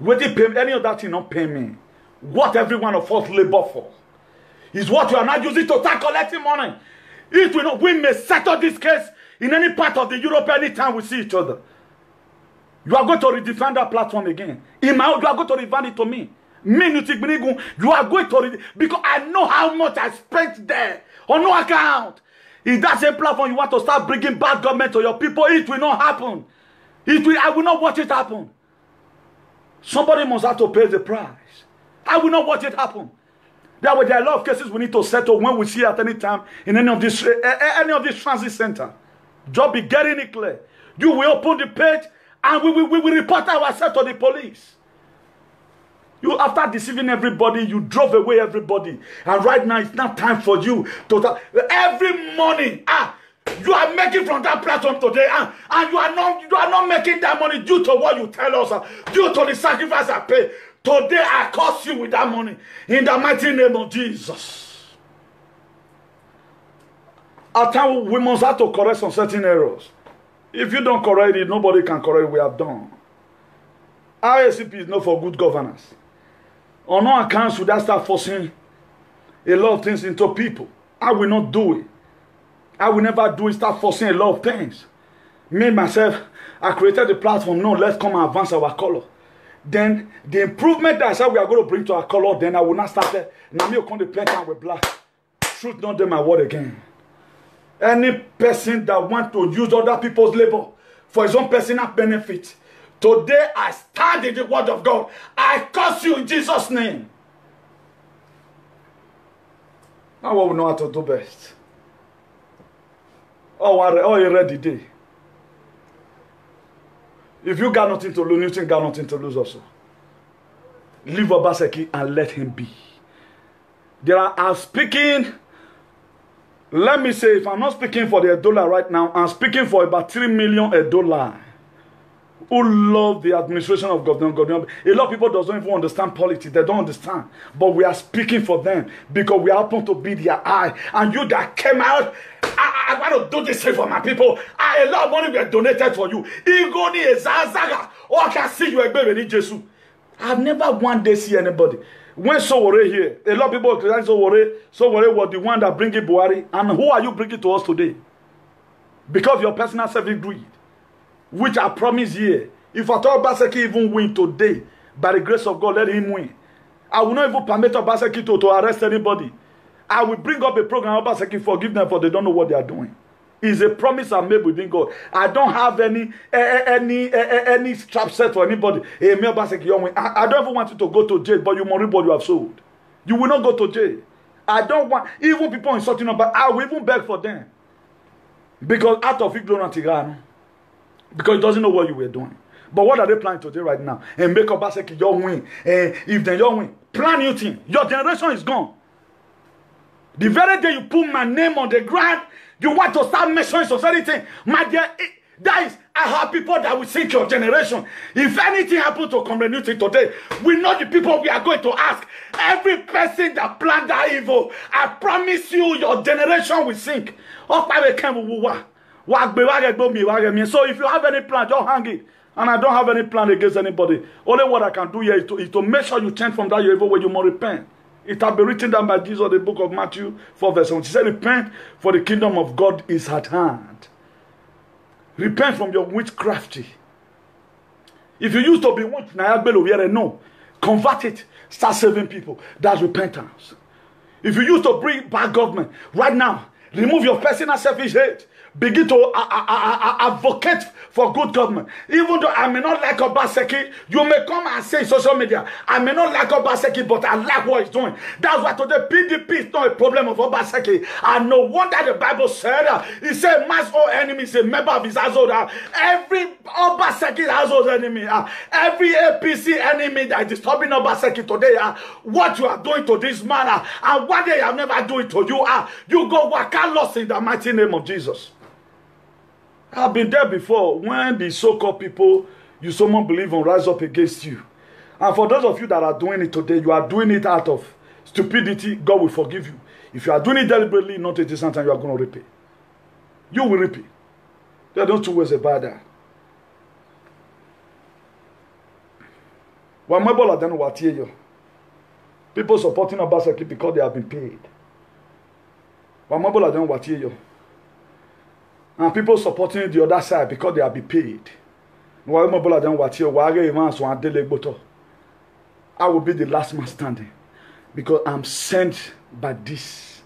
B: Waiting pay any of that thing not pay me. What every one of us labor for is what you are not using to start collecting money. It will not, we may settle this case in any part of the Europe anytime we see each other. You are going to redefine that platform again. In my own, you are going to refund it to me. You are going to because I know how much I spent there on no account. If that same platform you want to start bringing bad government to your people, it will not happen. I will not watch it happen. Somebody must have to pay the price. I will not watch it happen. There are a lot of cases we need to settle when we see at any time in any of this transit center. Just be getting it clear. You will open the page and we will report ourselves to the police. You, after deceiving everybody, you drove away everybody. And right now, it's not time for you to... Every morning, you are making from that platform today, and you are not making that money due to what you tell us, due to the sacrifice I pay. Today, I curse you with that money. In the mighty name of Jesus. At times, we must have to correct some certain errors. If you don't correct it, nobody can correct it. We have done. RSCP is not for good governance. On no account should I start forcing a lot of things into people. I will not do it. I will never do it, start forcing a lot of things. Me, myself, I created the platform. No, let's come and advance our color. Then the improvement that I said we are going to bring to our color, then I will not start there. Now me will come to plant and with black. Truth not them my word again. Any person that want to use other people's labor for his own personal benefit, today I stand in the word of God. I curse you in Jesus' name. Now what we know how to do best. Oh, you ready day. If you got nothing to lose, you got nothing to lose also. Leave Obaseki and let him be. I'm speaking. Let me say, if I'm not speaking for the dollar right now, I'm speaking for about 3 million $1 who love the administration of Governor. A lot of people don't even understand politics. They don't understand. But we are speaking for them because we happen to be their eye. And you that came out, I want to do this for my people. A lot of money were donated for you. Igoni Ezazaga. Oh, I can see you again, Jesus. I've never one day see anybody. When Sowore here, a lot of people criticize Sowore. Sowore was the one that bring it Buhari. And who are you bringing to us today? Because of your personal selfish greed, which I promise here. If I thought Obaseki even win today, by the grace of God, let him win. I will not even permit Obaseki to arrest anybody. I will bring up a program, Obaseki, forgive them for they don't know what they are doing. It's a promise I made within God. I don't have any trap set for anybody. Hey, me Obaseki, I don't even want you to go to jail, but you will reap what you have sold. You will not go to jail. I don't want, even people insulting them, but I will even beg for them. Because out of ignorance, because he doesn't know what you were doing. But what are they planning to do right now? And make Obaseki your win. If they don't win, plan new thing. Your generation is gone. The very day you put my name on the ground, you want to start mentioning society. My dear, that is, I have people that will sink your generation. If anything happens to community today, we know the people we are going to ask. Every person that planned that evil, I promise you, your generation will sink. So if you have any plan, just hang it. And I don't have any plan against anybody. Only what I can do here is to make sure you change from that evil way you must repent. It has been written down by Jesus in the book of Matthew 4 verse 7. He said, repent, for the kingdom of God is at hand. Repent from your witchcrafty. If you used to be witch, no. Convert it. Start saving people. That's repentance. If you used to bring bad government, right now, remove your personal selfish hate. begin to advocate for good government. Even though I may not like Obaseki, you may come and say social media, I may not like Obaseki, but I like what he's doing. That's why today PDP is not a problem of Obaseki. And no wonder the Bible said, he said, man's own enemy is a member of his household. Every Obaseki household enemy, every APC enemy that is disturbing Obaseki today, what you are doing to this man, and what they have never done to you, you go waka lost in the mighty name of Jesus. I've been there before when the so-called people you so much believe on rise up against you. And for those of you that are doing it today, you are doing it out of stupidity. God will forgive you. If you are doing it deliberately, not at the same time, you are going to repay. You will repay. There are no two ways about that. People supporting Obaseki because they have been paid. And people supporting the other side because they have been paid. I will be the last man standing because I'm sent by this.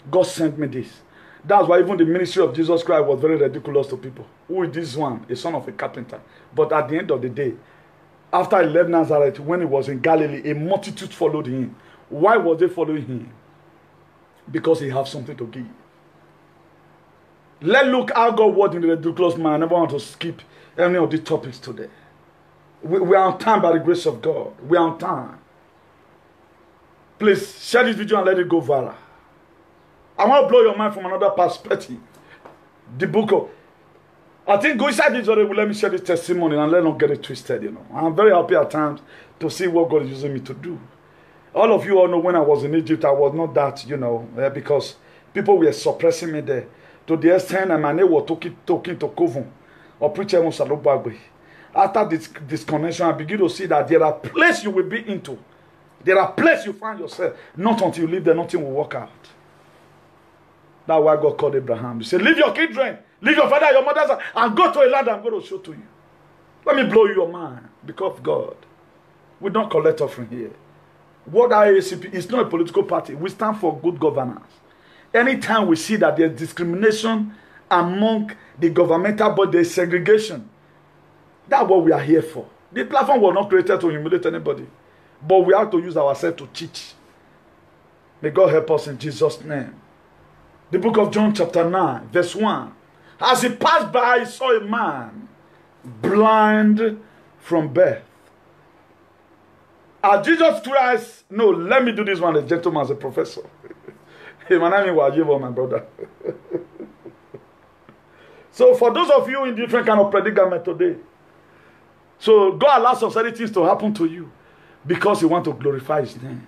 B: God sent me this. That's why even the ministry of Jesus Christ was very ridiculous to people. Who is this one? A son of a carpenter. But at the end of the day, after he left Nazareth, when he was in Galilee, a multitude followed him. Why was they following him? Because he has something to give. Let's look how God worked in the ridiculous man. I never want to skip any of these topics today. We are on time by the grace of God. We are on time. Please share this video and let it go viral. I want to blow your mind from another perspective. The book of... I think go inside this already will let me share this testimony and let not get it twisted, you know. I'm very happy at times to see what God is using me to do. All of you all know when I was in Egypt, I was not that, you know, because people were suppressing me there. To the extent and my name was talking to Kovun or preacher Musalobagwe. After this disconnection, I begin to see that there are places you will be into. There are places you find yourself. Not until you leave there, nothing will work out. That's why God called Abraham. He said, leave your children, leave your father, your mother, and go to a land I'm going to show to you. Let me blow your mind because of God. We don't collect offering here. What IACP is not a political party. We stand for good governance. Anytime we see that there's discrimination among the governmental body, there's segregation. That's what we are here for. The platform was not created to humiliate anybody. But we have to use ourselves to teach. May God help us in Jesus' name. The book of John chapter 9, verse 1. As he passed by, he saw a man blind from birth. Jesus Christ, no, let me do this one, a gentleman, as a professor. Hey, my name is Wajibo, my brother. So for those of you in different kind of predicament today, so God allows some certain things to happen to you because He wants to glorify His name.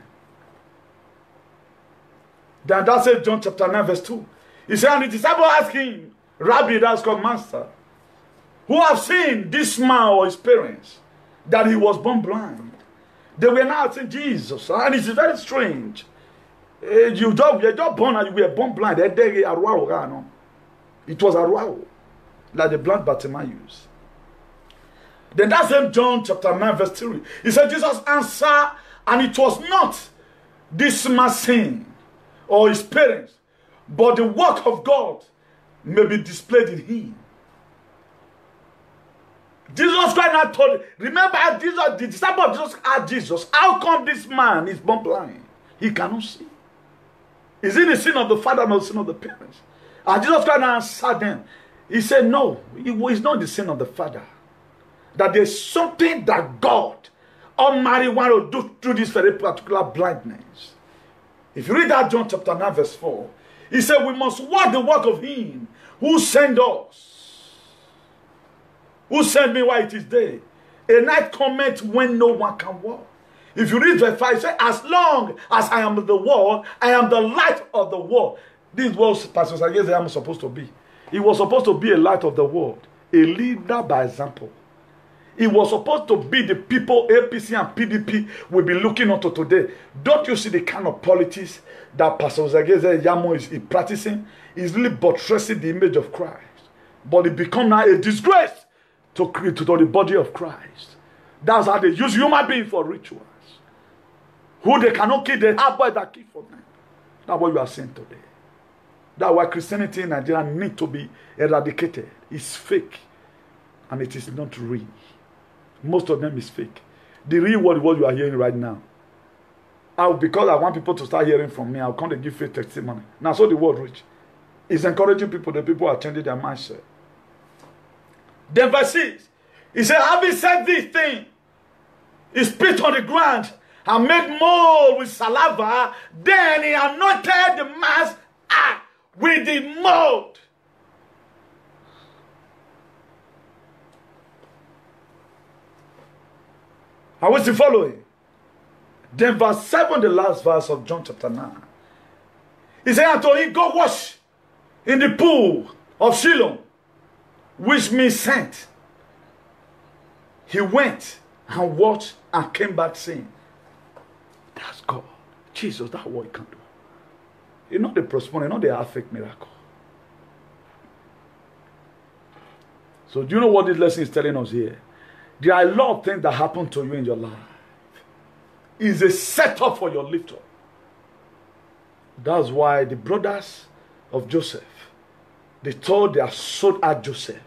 B: Then that says John chapter 9 verse 2. He said, and the disciple asked him, Rabbi, that's called Master, who have seen this man or his parents, that he was born blind. They were now asking Jesus, and it is very strange. You just born and you were born blind. It was Aruao, like the blind Bartimaeus. Then that's in John chapter 9 verse 3. He said, Jesus answered, and it was not this man's sin or his parents, but the work of God may be displayed in him. Jesus Christ now told him, remember Jesus, the disciple of Jesus asked Jesus, how come this man is born blind? He cannot see. Is it the sin of the father or the sin of the parents? And Jesus Christ now answered them. He said, no, it's not the sin of the father. That there's something that God Almighty want to do through this very particular blindness. If you read that John chapter 9 verse 4, he said, we must work the work of him who sent us. Who sent me while it is day? A night cometh when no one can walk. If you read verse 5, it says, as long as I am the world, I am the light of the world. This was Pastor Sageze I'm supposed to be. He was supposed to be a light of the world, a leader by example. He was supposed to be the people APC and PDP will be looking onto today. Don't you see the kind of politics that Pastor Sageze Yamo is practicing? He's really buttressing the image of Christ. But it becomes now a disgrace to the body of Christ. That's how they use human beings for rituals. Who they cannot kill, they have boys that kill for them. That's what you are seeing today. That's why Christianity in Nigeria need to be eradicated. It's fake. And it is not real. Most of them is fake. The real word is what you are hearing right now. Because I want people to start hearing from me, I'll come to give faith testimony. Now, so the word reach. It's encouraging people. The people are changing their mindset. Then verse 6. He said, having said this thing, he spit on the ground and made mold with saliva. Then he anointed the man's eye with the mold. I was the following. Then verse 7, the last verse of John chapter 9. He said unto him, go wash in the pool of Siloam, which means sent. He went and washed and came back saying, that's God. Jesus, that's what he can do. It's not the prosperity, not the perfect miracle. So do you know what this lesson is telling us here? There are a lot of things that happen to you in your life. It's a setup for your lift up. That's why the brothers of Joseph, they told their soul at Joseph.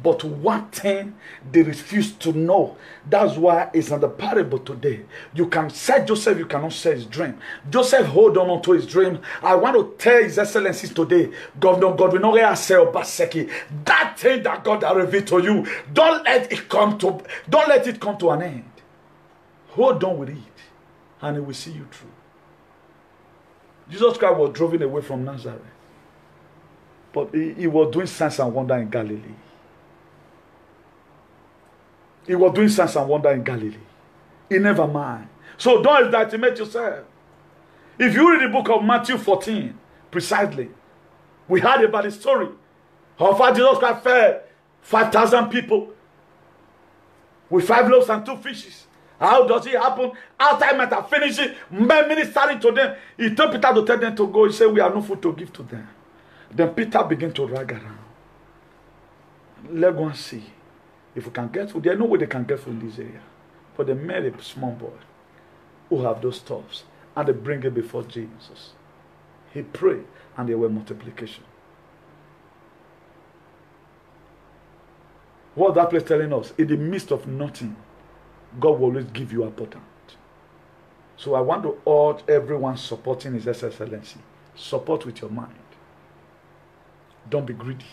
B: But one thing they refused to know. That's why it's in the parable today. You can say Joseph, you cannot say his dream. Joseph hold on to his dream. I want to tell His Excellencies today, Governor Godwin Obaseki, that thing that God has revealed to you, don't let it come to an end. Hold on with it, and it will see you through. Jesus Christ was driven away from Nazareth, but he was doing signs and wonders in Galilee. He was doing signs and wonders in Galilee. He never mind. So don't underestimate yourself. If you read the book of Matthew 14, precisely, we heard about the story of how Jesus Christ fed 5,000 people with 5 loaves and 2 fishes. How does it happen? After he might have finished it, ministering to them, he told Peter to tell them to go. He said, we have no food to give to them. Then Peter began to rag around. Let's go and see. If we can get food, there's no way they can get food in this area. But they met a small boy who have those stuffs, and they bring it before Jesus. He prayed, and there were multiplication. What that place telling us? In the midst of nothing, God will always give you abundance. So I want to urge everyone supporting His Excellency. Support with your mind. Don't be greedy.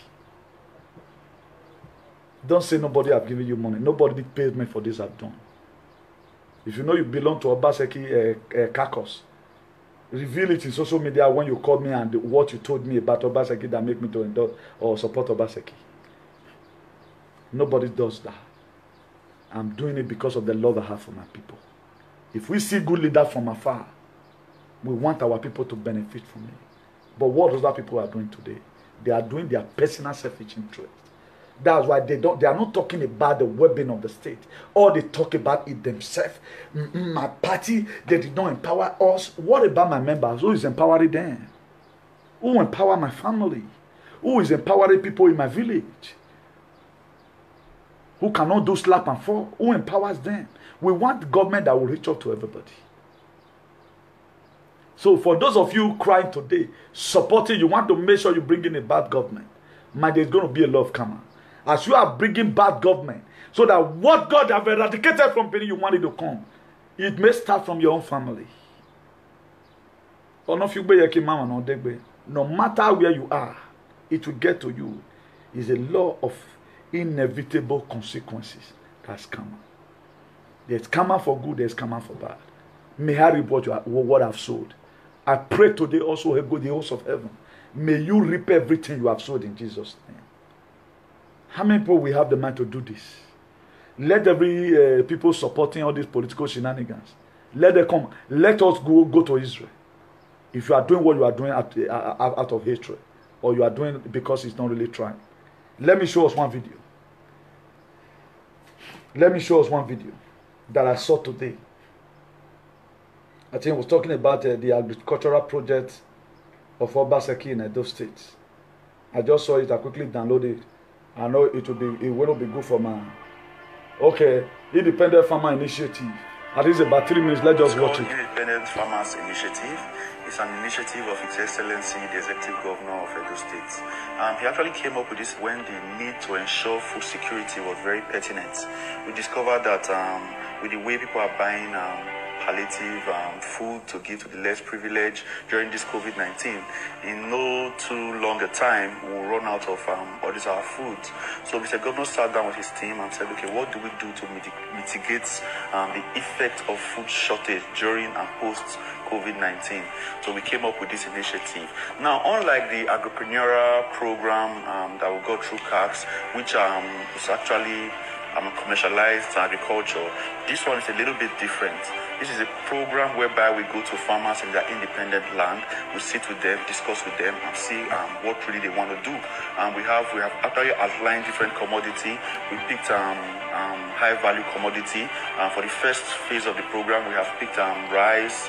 B: Don't say nobody have given you money. Nobody paid me for this I've done. If you know you belong to Obaseki Kakos, reveal it in social media when you called me and what you told me about Obaseki that make me to endorse or support Obaseki. Nobody does that. I'm doing it because of the love I have for my people. If we see good leaders from afar, we want our people to benefit from it. But what other people are doing today? They are doing their personal selfish interest. That's why they are not talking about the well-being of the state. Or they talk about it themselves. My party, they did not empower us. What about my members? Who is empowering them? Who empower my family? Who is empowering people in my village? Who cannot do slap and fall? Who empowers them? We want government that will reach out to everybody. So for those of you crying today, supporting, you want to make sure you bring in a bad government. There's going to be a lot of karma. As you are bringing bad government, so that what God have eradicated from Benin, you want it to come. It may start from your own family. No matter where you are, it will get to you. It's a law of inevitable consequences. That's karma. There's karma for good, there's karma for bad. May I reap what I've sowed. I pray today also, the host of heaven, may you reap everything you have sowed in Jesus' name. How many people will have the mind to do this? Let every people supporting all these political shenanigans, let them come. Let us go to Israel. If you are doing what you are doing out of hatred, or you are doing it because it's not really trying. Let me show us one video. Let me show us one video that I saw today. I think I was talking about the agricultural project of Obaseki in Edo State. I just saw it. I quickly downloaded it. I know it will not be good for man. Okay, Independent Farmer Initiative. At least about 3 minutes. Let's just watch it.
D: Independent Farmers Initiative is It's an initiative of His Excellency, the Executive Governor of Edo State. He actually came up with this when the need to ensure food security was very pertinent. We discovered that with the way people are buying palliative food to give to the less privileged during this COVID-19, in no too long a time, we'll run out of all these our food. So Mr. Governor sat down with his team and said, okay, what do we do to mitigate the effect of food shortage during and post COVID-19? So we came up with this initiative. Now, unlike the agripreneurial program that we got through CACS, which is actually commercialized agriculture, this one is a little bit different. This is a program whereby we go to farmers in their independent land, we sit with them, discuss with them, and see what really they want to do. We have actually outlined different commodity. We picked high value commodity. For the first phase of the program, we have picked rice,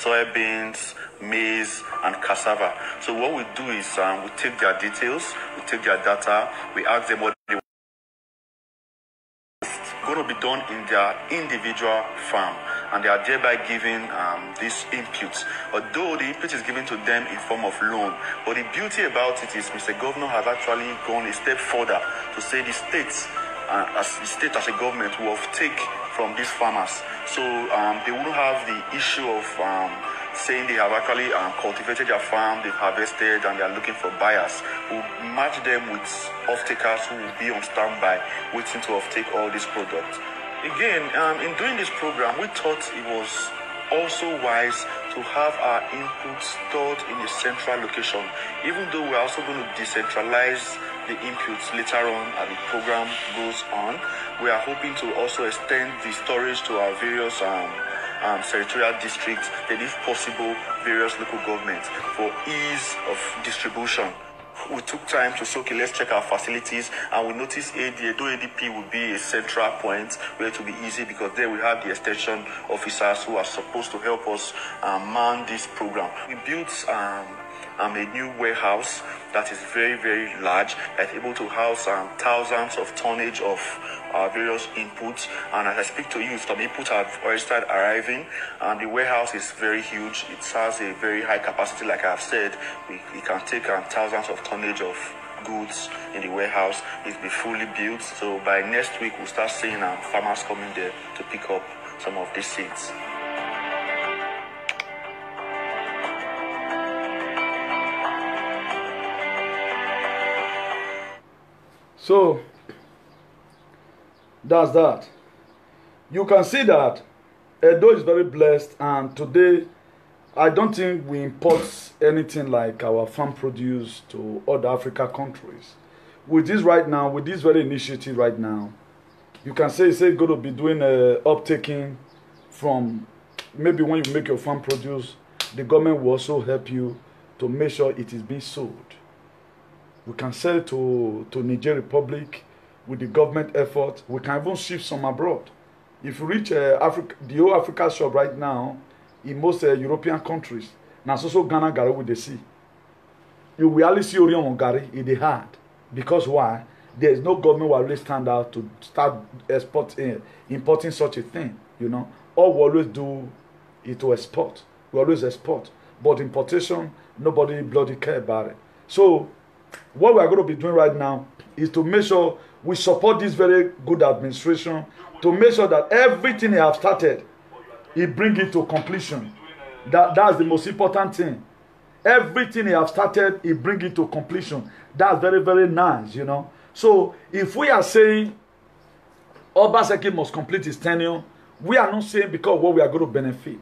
D: soybeans, maize, and cassava. So what we do is we take their details, we take their data, we ask them what they going to be done in their individual farm, and they are thereby given these inputs. Although the input is given to them in form of loan, but the beauty about it is Mr. Governor has actually gone a step further to say the states, as a government, will take from these farmers. So they won't have the issue of saying they have actually cultivated their farm, they've harvested, and they are looking for buyers. We'll match them with off-takers who will be on standby, waiting to off-take all these products. Again, in doing this program, we thought it was also wise to have our inputs stored in a central location, even though we're also going to decentralize the inputs later on as the program goes on. We are hoping to also extend the storage to our various territorial districts, and if possible, various local governments for ease of distribution. We took time to say, okay, let's check our facilities, and we noticed Edo ADP would be a central point where it will be easy, because there we have the extension officers who are supposed to help us man this program. We built a new warehouse that is very, very large, that's able to house thousands of tonnage of various inputs. And as I speak to you, some inputs have already started arriving, and the warehouse is very huge. It has a very high capacity, like I've said. We can take thousands of tonnage of goods in the warehouse. It's be fully built, so by next week we'll start seeing farmers coming there to pick up some of these seeds.
B: So that's that. You can see that Edo is very blessed, and today I don't think we import anything like our farm produce to other African countries. With this right now, with this very initiative right now, you can say it's going to be doing uptaking from maybe when you make your farm produce, the government will also help you to make sure it is being sold. We can sell to Niger Republic with the government effort. We can even ship some abroad. If you reach Africa, the whole Africa shop right now, in most European countries, now so Ghana Gary with the sea. You will only see Orion Gary in the hard. Because why? There is no government will really stand out to start importing such a thing. You know, all we always do is to export. We always export. But importation, nobody bloody care about it. So what we are going to be doing right now is to make sure we support this very good administration, to make sure that everything they have started, he bring it to completion. That's the most important thing. Everything they have started, he bring it to completion. That's very, very nice, you know. So if we are saying Obaseki must complete his tenure, we are not saying because what we are going to benefit.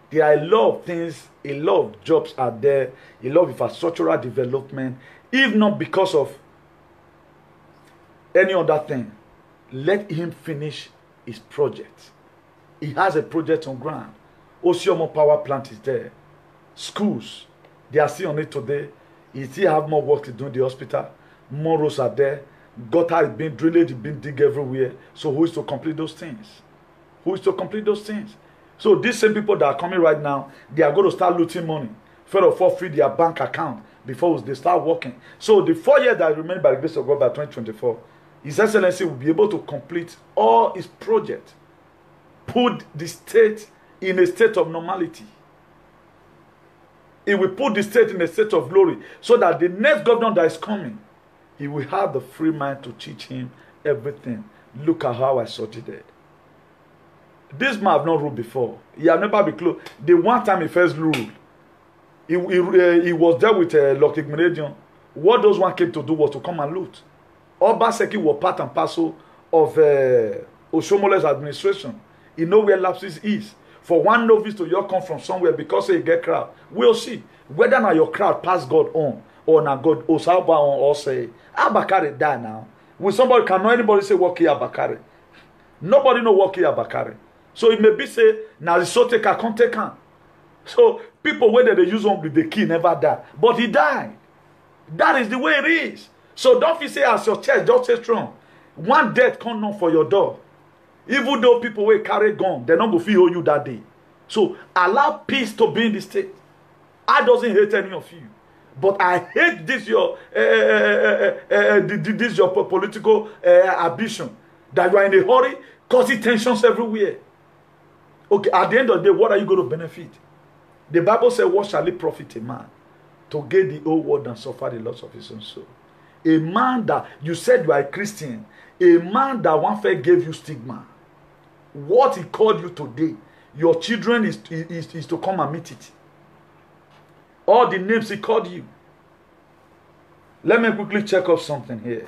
B: There are a lot of things, a lot of jobs are there, a lot of infrastructural development. If not because of any other thing, let him finish his project. He has a project on ground. Osiomo power plant is there. Schools, they are still on it today. He still have more work to do in the hospital. More roads are there. Gutter is being drilled, it's being dig everywhere. So who is to complete those things? Who is to complete those things? So these same people that are coming right now, they are going to start looting money. First of all, feed their bank account before they start working. So the 4 years that remain by the grace of God by 2024, His Excellency will be able to complete all his projects, put the state in a state of normality. He will put the state in a state of glory so that the next governor that is coming, he will have the free mind to teach him everything. Look at how I sorted it. This man have not ruled before. He have never been close. The one time he first ruled, he was there with Lockheed Martin. What those one came to do was to come and loot. Obaseki was part and parcel of Oshomole's administration. He know where lapses is. For one novice to your come from somewhere because he get crowd, we'll see whether now your crowd pass God on or not God Osaba on or say Abakari die now. Will somebody can know anybody say what Abakari? Nobody know what Abakari. So it may be say now the so take a can't take on. So people whether they use on with the key never die, but he died. That is the way it is. So don't you say as your church just stay strong. One death can't knock for your door. Even though people will carry gun, they're not going to feel you that day. So allow peace to be in the state. I doesn't hate any of you, but I hate this your this your political ambition that you are in a hurry, causing tensions everywhere. Okay, at the end of the day, what are you going to benefit? The Bible says, "What shall it profit a man to gain the whole world and suffer the loss of his own soul?" A man that you said you are a Christian, a man that one fair gave you stigma. What he called you today, your children is to come and meet it. All the names he called you. Let me quickly check off something here.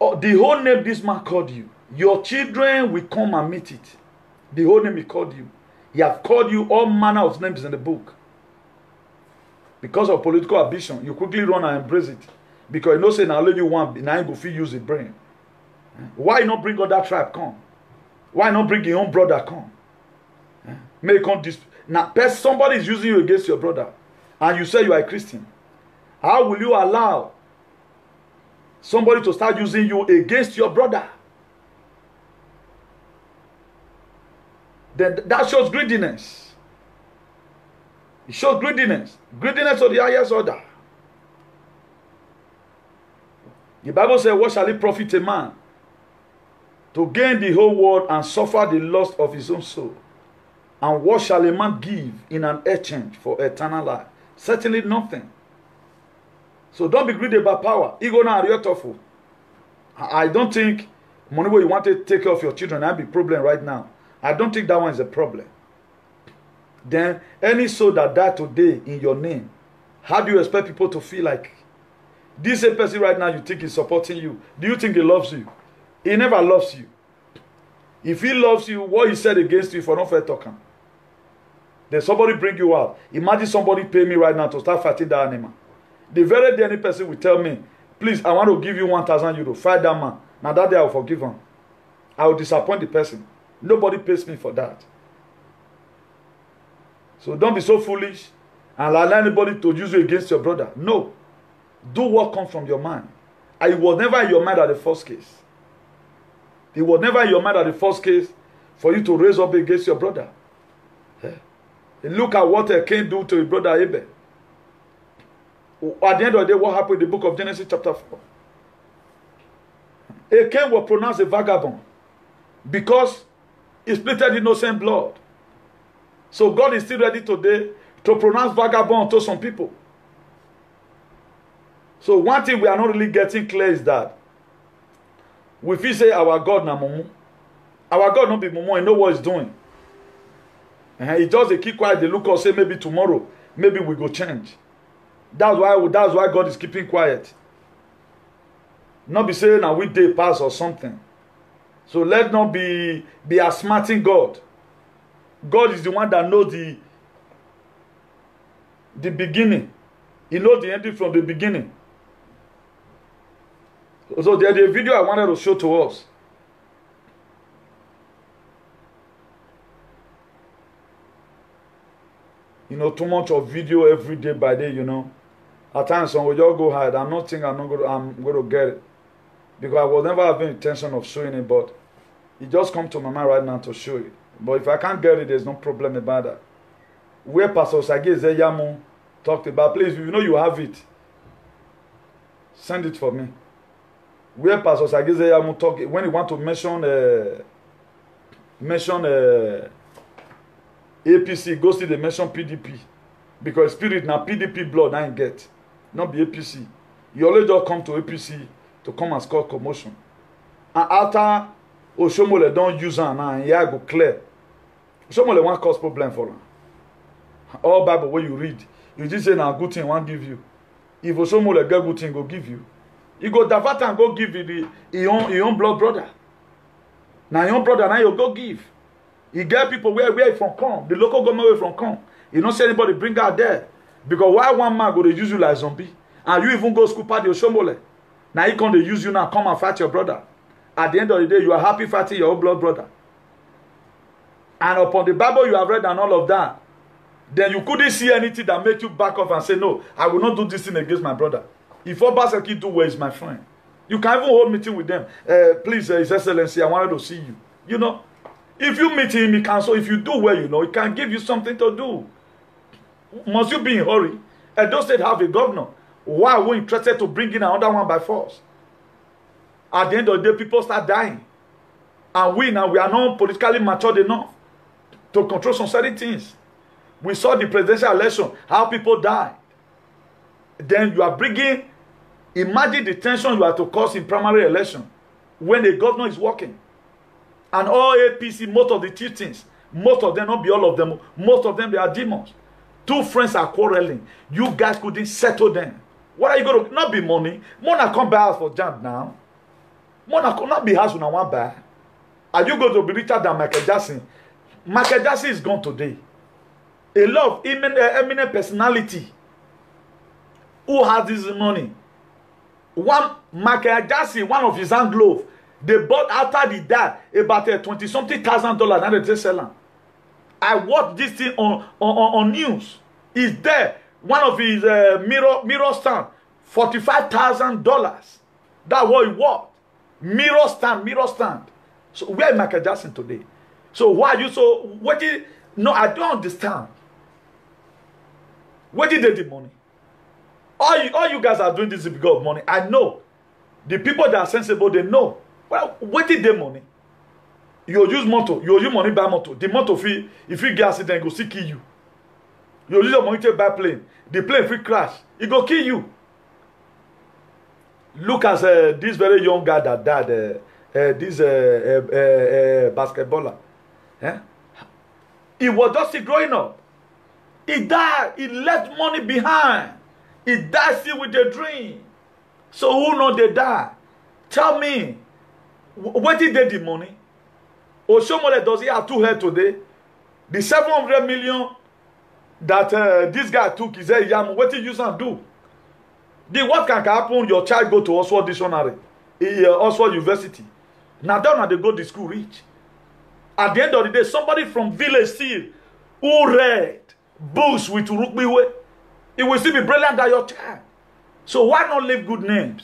B: Oh, the whole name this man called you, your children will come and meet it. The whole name he called you. He have called you all manner of names in the book. Because of political ambition, you quickly run and embrace it. Because you know say now only you want, now you go feel use the brain. Why not bring other tribe come? Why not bring your own brother come? May come now somebody is using you against your brother and you say you are a Christian. How will you allow somebody to start using you against your brother? Then that shows greediness. It shows greediness. Greediness of the highest order. The Bible says, what shall it profit a man to gain the whole world and suffer the loss of his own soul? And what shall a man give in an exchange for eternal life? Certainly nothing. So don't be greedy about power. Ego now are tough. I don't think money where you want to take care of your children, that'd be a problem right now. I don't think that one is a problem. Then any soul that died today in your name, how do you expect people to feel like this same person right now you think is supporting you? Do you think he loves you? He never loves you. If he loves you, what he said against you for not fair talking. Then somebody bring you out. Imagine somebody pay me right now to start fighting that animal. The very day any person will tell me, please, I want to give you 1,000 euros. Fight that man. Now that day I will forgive him. I will disappoint the person. Nobody pays me for that. So don't be so foolish and allow anybody to use you against your brother. No. Do what comes from your mind. And it was never in your mind at the first case. It was never in your mind at the first case for you to raise up against your brother. Yeah. Look at what Cain do to his brother Abel. At the end of the day, what happened in the book of Genesis chapter 4? Cain was pronounced a vagabond because he split innocent blood. So God is still ready today to pronounce vagabond to some people. So one thing we are not really getting clear is that we feel say our God na mumu. Our God not be mumu and know what he's doing. He just keep quiet, they look and say maybe tomorrow, maybe we go change. That's why God is keeping quiet. Not be saying now we day pass or something. So let not be asmarting God. God is the one that knows the beginning. He knows the ending from the beginning. So there's a video I wanted to show to us. You know, too much of video every day by day, you know. At times, some will just go hide. I'm not thinking I'm going to get it. Because I was never having intention of showing it, but it just come to my mind right now to show it. But if I can't get it, there's no problem about that. Where Pastor Sagi Zeyamu talked about, please, if you know you have it, send it for me. Where Pastor Sagi Zeyamu talk, when you want to mention APC go see they mention PDP. Because spirit now PDP blood I ain't get. Not be APC. You always just come to APC to come and score commotion. And after Oshomole don't use her now and yeah go clear. Oshomole won't cause problem for her. All Bible where you read, you just say now good thing won't give you. If Oshomole get good thing go give you. You go divert and go give you your own blood brother. Now your own brother now you go give. You get people where you from come. The local government where from come. You don't see anybody bring out there. Because why one man go to use you like zombie? And you even go school party Oshomole. Now he come to use you now, come and fight your brother. At the end of the day, you are happy fighting your own blood brother. And upon the Bible you have read and all of that, then you couldn't see anything that make you back off and say, no, I will not do this thing against my brother. If Obaseki do well, is my friend. You can even hold meeting with them. Please, His Excellency, I wanted to see you. You know, if you meet him, he can, so if you do well, you know, he can give you something to do. Must you be in a hurry? Edo State have a governor. Why are we interested to bring in another one by force? At the end of the day, people start dying. And we now, we are not politically matured enough to control some certain things. We saw the presidential election, how people died. Then you are bringing, imagine the tension you have to cause in primary election when the governor is working. And all APC, most of the chieftains, most of them, not be all of them, most of them, they are demons. Two friends are quarreling. You guys couldn't settle them. What are you going to, not be money? Mona come buy house for Jam now. Mona could not be house when I want buy. Are you going to be richer than Michael Jackson? Michael Jackson is gone today. A lot of eminent personality who has this money. One Michael Jackson, one of his hand glove, they bought after the dad about $20-something thousand. Now they sell them. I watched this thing on news. Is there one of his mirror stand, $45,000. That's what it was. Mirror stand. So where is Michael Jackson today? So why are you so? What did? No, I don't understand. Where did they the money? All you guys are doing this because of money. I know. The people that are sensible, they know. Well, where did they money? You use motor. You use money buy motor. The motor fee, if you get accident, it go see kill you. You use your money to buy plane. The plane free crash. It go kill you. Look at this very young guy that died. This basketballer. He was just still growing up. He died. He left money behind. He died still with a dream. So who know they die? Tell me, where did they the money? Oshomole, does he have two heads today? The 700 million that this guy took, he said, Yam, what did you do? What can happen? Your child go to Oxford Dictionary, Oxford University. Now down they go to school rich. At the end of the day, somebody from village still who read books with Urukbiwe, it will still be brilliant than your child. So why not leave good names?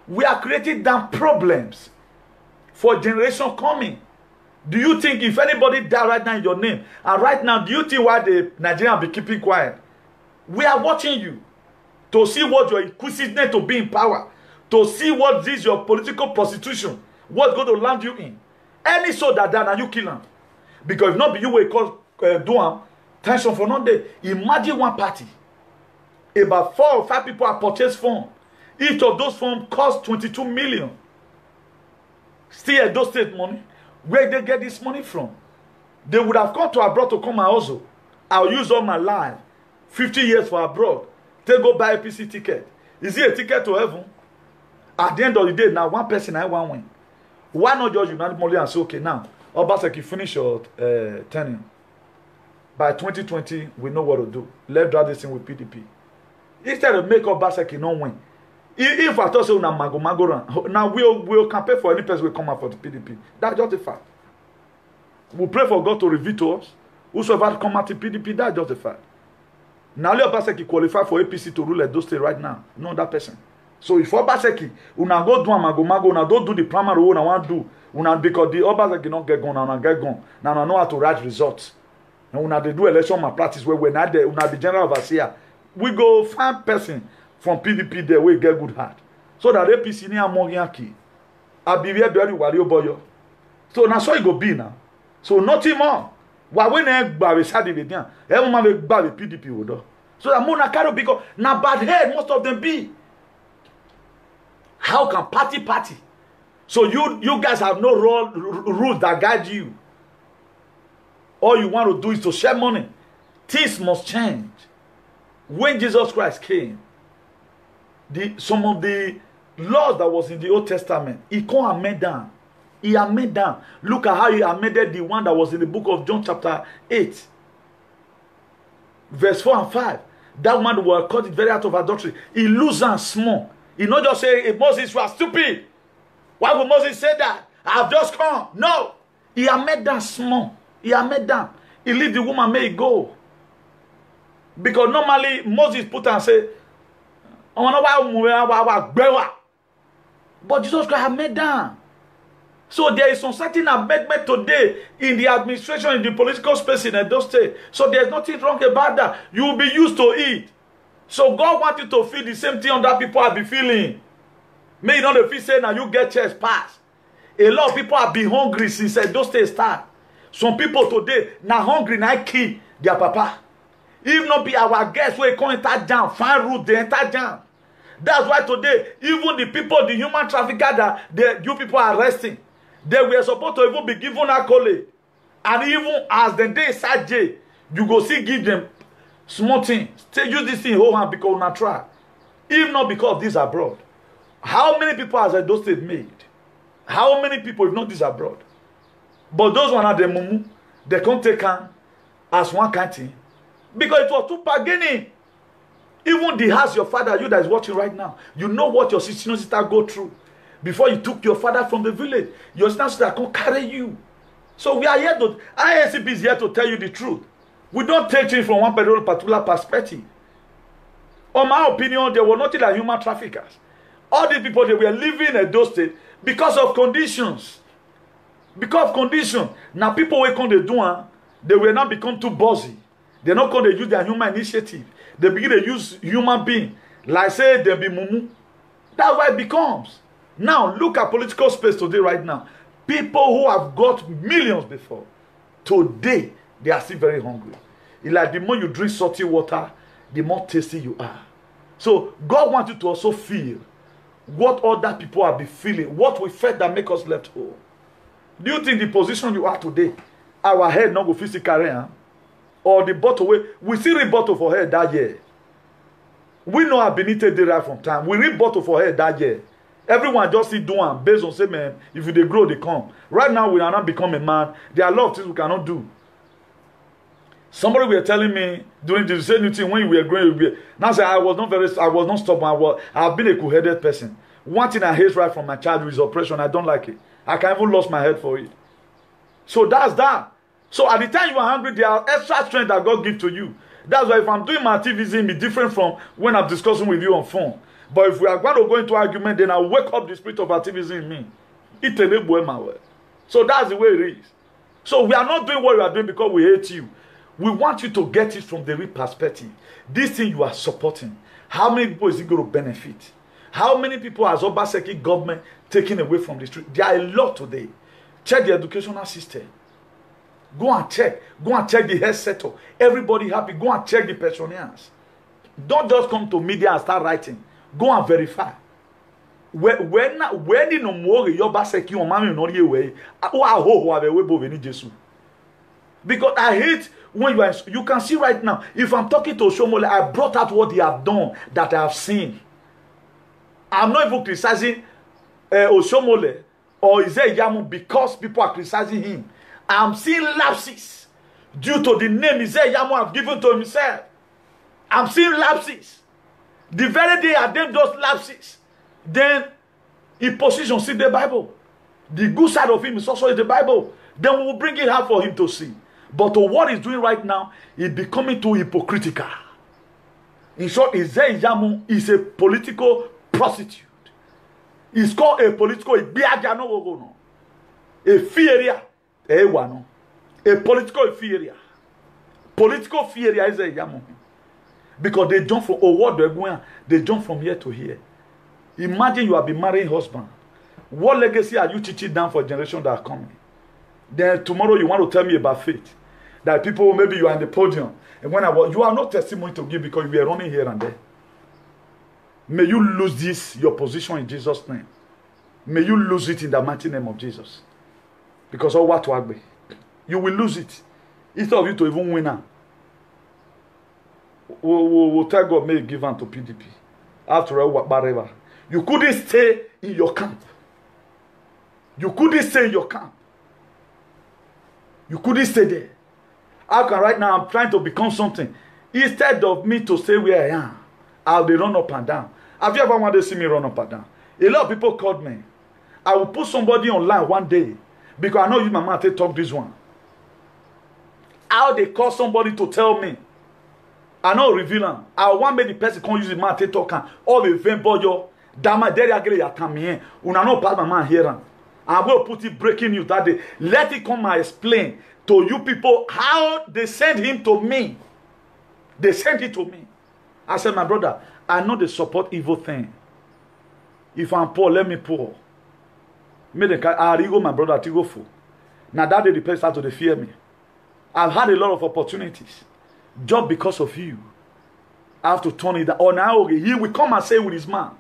B: We are creating damn problems for generation coming. Do you think if anybody die right now in your name, and right now, do you think why the Nigerians be keeping quiet? We are watching you to see what your inquisitiveness to be in power, to see what is your political prostitution, what's going to land you in. Any soul that die, and you kill them. Because if not be you will call do tension for no day. Imagine one party. About 4 or 5 people have purchased form. Each of those forms cost 22 million. Still Edo State money. Where they get this money from? They would have come to abroad to come and also. I'll use all my life. 50 years for abroad. They go buy a PC ticket. Is it a ticket to heaven? At the end of the day, now one person I want win. Why not just unite money and say, okay, now, Obaseki finish your tenure. By 2020, we know what to do. Let's drag this thing with PDP. Instead of make Obaseki not win. If I thought so, now we'll campaign for any person will come out for the PDP. That's just a fact. We pray for God to reveal to us. Whosoever come out to PDP, that's just a fact. Now, let Obaseki qualify for APC to rule Edo State right now. No that person. So if Obaseki, una go do a mago, una don't do the primary one I want to do. Una because the Obaseki not get gone, and get gone. Now I know how to write results. And una they do election malpractice where we're not there, una be general overseer. We go find person from PDP there we get good heart. So that APC ni among yaki. I be very worried boyo. So now so it go be now. So nothing more. Why when I buy sadi the dia, every man will buy the PDP would. So that Mona carry because now bad head most of them be. How can party? So you guys have no rules that guide you. All you want to do is to share money. Things must change. When Jesus Christ came, some of the laws that was in the Old Testament, he can't amend down. He amended down. Look at how he amended the one that was in the book of John chapter 8. Verse 4 and 5. That man was caught it very out of adultery. He lose and small. He not just say, hey, Moses, you are stupid. Why would Moses say that? I have just come. No. He amended down small. He amended down. He leave the woman, may go. Because normally Moses put and say, but Jesus Christ amended down. So there is some certain amendment today in the administration, in the political space in Edo State. So there's nothing wrong about that. You will be used to it. So God wants you to feel the same thing other people have been feeling. May you not feel saying now you get chest pass. A lot of people have been hungry since Edo State start. Some people today now hungry now kill their papa. If not be our guests where come enter jam, find route they enter jam. That's why today even the people, the human trafficker that you people are arresting. They were supposed to even be given accolade. And even as the day inside jail, you go see give them small things. Say use this thing whole hand because we not try. If not because of this abroad. How many people has Edo State made? How many people if not this abroad? But those one are the mumu, they can't take on as one kind thing. Because it was too bargaining. Even the house your father, you that is watching right now, you know what your sister go through. Before you took your father from the village, your sister can't carry you. So we are here to, ISCP is here to tell you the truth. We don't take things from one particular perspective. On my opinion, they were not like human traffickers. All these people, they were living in Edo State because of conditions. Because of conditions. Now people who come to do, they will not become too bossy. They're not going to use their human initiative. They begin to use human being. Like say they be mumu. That's why it becomes. Now, look at political space today right now. People who have got millions before, today, they are still very hungry. It's like the more you drink salty water, the more tasty you are. So, God wants you to also feel what other people have been feeling, what we felt that make us left home. Do you think the position you are today, our head not go physical, or the bottle, we still read bottle for head that year. We know our Benita did right from time. We read bottle for head that year. Everyone just see doing based on say, man, if they grow, they come. Right now, we are not become a man. There are a lot of things we cannot do. Somebody were telling me during the same thing when we were growing. Now say I was not stubborn. I've been a cool-headed person. One thing I hate right from my childhood is oppression. I don't like it. I can even lost my head for it. So that's that. So at the time you are hungry, there are extra strength that God gives to you. That's why if I'm doing my activism, it's different from when I'm discussing with you on phone. But if we are going to go into argument, then I'll wake up the spirit of activism in me. So that's the way it is. So we are not doing what we are doing because we hate you. We want you to get it from the real perspective. This thing you are supporting, how many people is it going to benefit? How many people has Obaseki government taken away from the street? There are a lot today. Check the educational system. Go and check. Go and check the health sector. Everybody happy. Go and check the pensioners. Don't just come to media and start writing. Go and verify. When no more your baseki on mami no ye way. Because I hate when you can see right now. If I'm talking to Oshomole, I brought out what they have done that I have seen. I'm not even criticizing Oshomole or Ize-Iyamu because people are criticizing him. I'm seeing lapses due to the name Ize-Iyamu have given to himself. I'm seeing lapses. The very day I did those lapses, then he position see the Bible. The good side of him is also in the Bible. Then we will bring it out for him to see. But to what he's doing right now is becoming too hypocritical. In short, Ize-Iyamu is a political prostitute. He's called a political a fearia. A political fearia. Political fearia is Ize-Iyamu. Because they jump from what they're going, they jump from here to here. Imagine you have been marrying husband. What legacy are you teaching down for generations that are coming? Then tomorrow you want to tell me about faith. That people, maybe you are in the podium. And when I was, you have no testimony to give because you were running here and there. May you lose this, your position in Jesus' name. May you lose it in the mighty name of Jesus. Because of what will be. You will lose it. Instead of you to even win now. We'll tell God, may give unto PDP. After all, whatever. You couldn't stay in your camp. You couldn't stay in your camp. You couldn't stay there. How can right now I'm trying to become something? Instead of me to stay where I am, I'll be run up and down. Have you ever wanted to see me run up and down? A lot of people called me. I will put somebody online one day because I know you, my mouth, they talk this one. How they call somebody to tell me. I know reveal them. I want me the person can use the mouth they talk. All the vain boy, Dama, there you get come here. Una no pass my man here. I'm going to put it breaking news that day. Let it come and explain to you people how they sent him to me. They sent it to me. I said, my brother, I know they support evil thing. If I'm poor, let me poor. I go, my brother, to go for. Now that day the person started to fear me. I've had a lot of opportunities. Just because of you. I have to turn it down. Or now he will come and say with his man.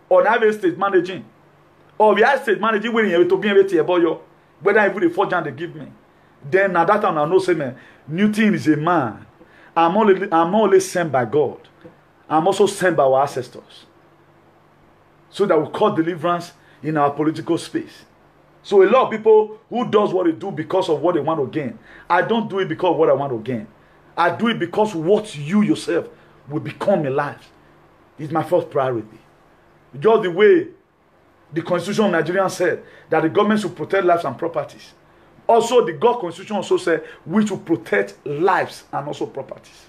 B: Or now have state managing. Or we have state managing when you to be able to about you. Whether even the 4 they give me. Then now that time I know say man, Newton is a man. I'm only sent by God. I'm also sent by our ancestors. So that we call deliverance in our political space. So a lot of people who does what they do because of what they want to gain. I don't do it because of what I want to gain. I do it because what you yourself will become in life. It's my first priority. Just the way the Constitution of Nigeria said that the government should protect lives and properties. Also, the God Constitution also said we should protect lives and also properties.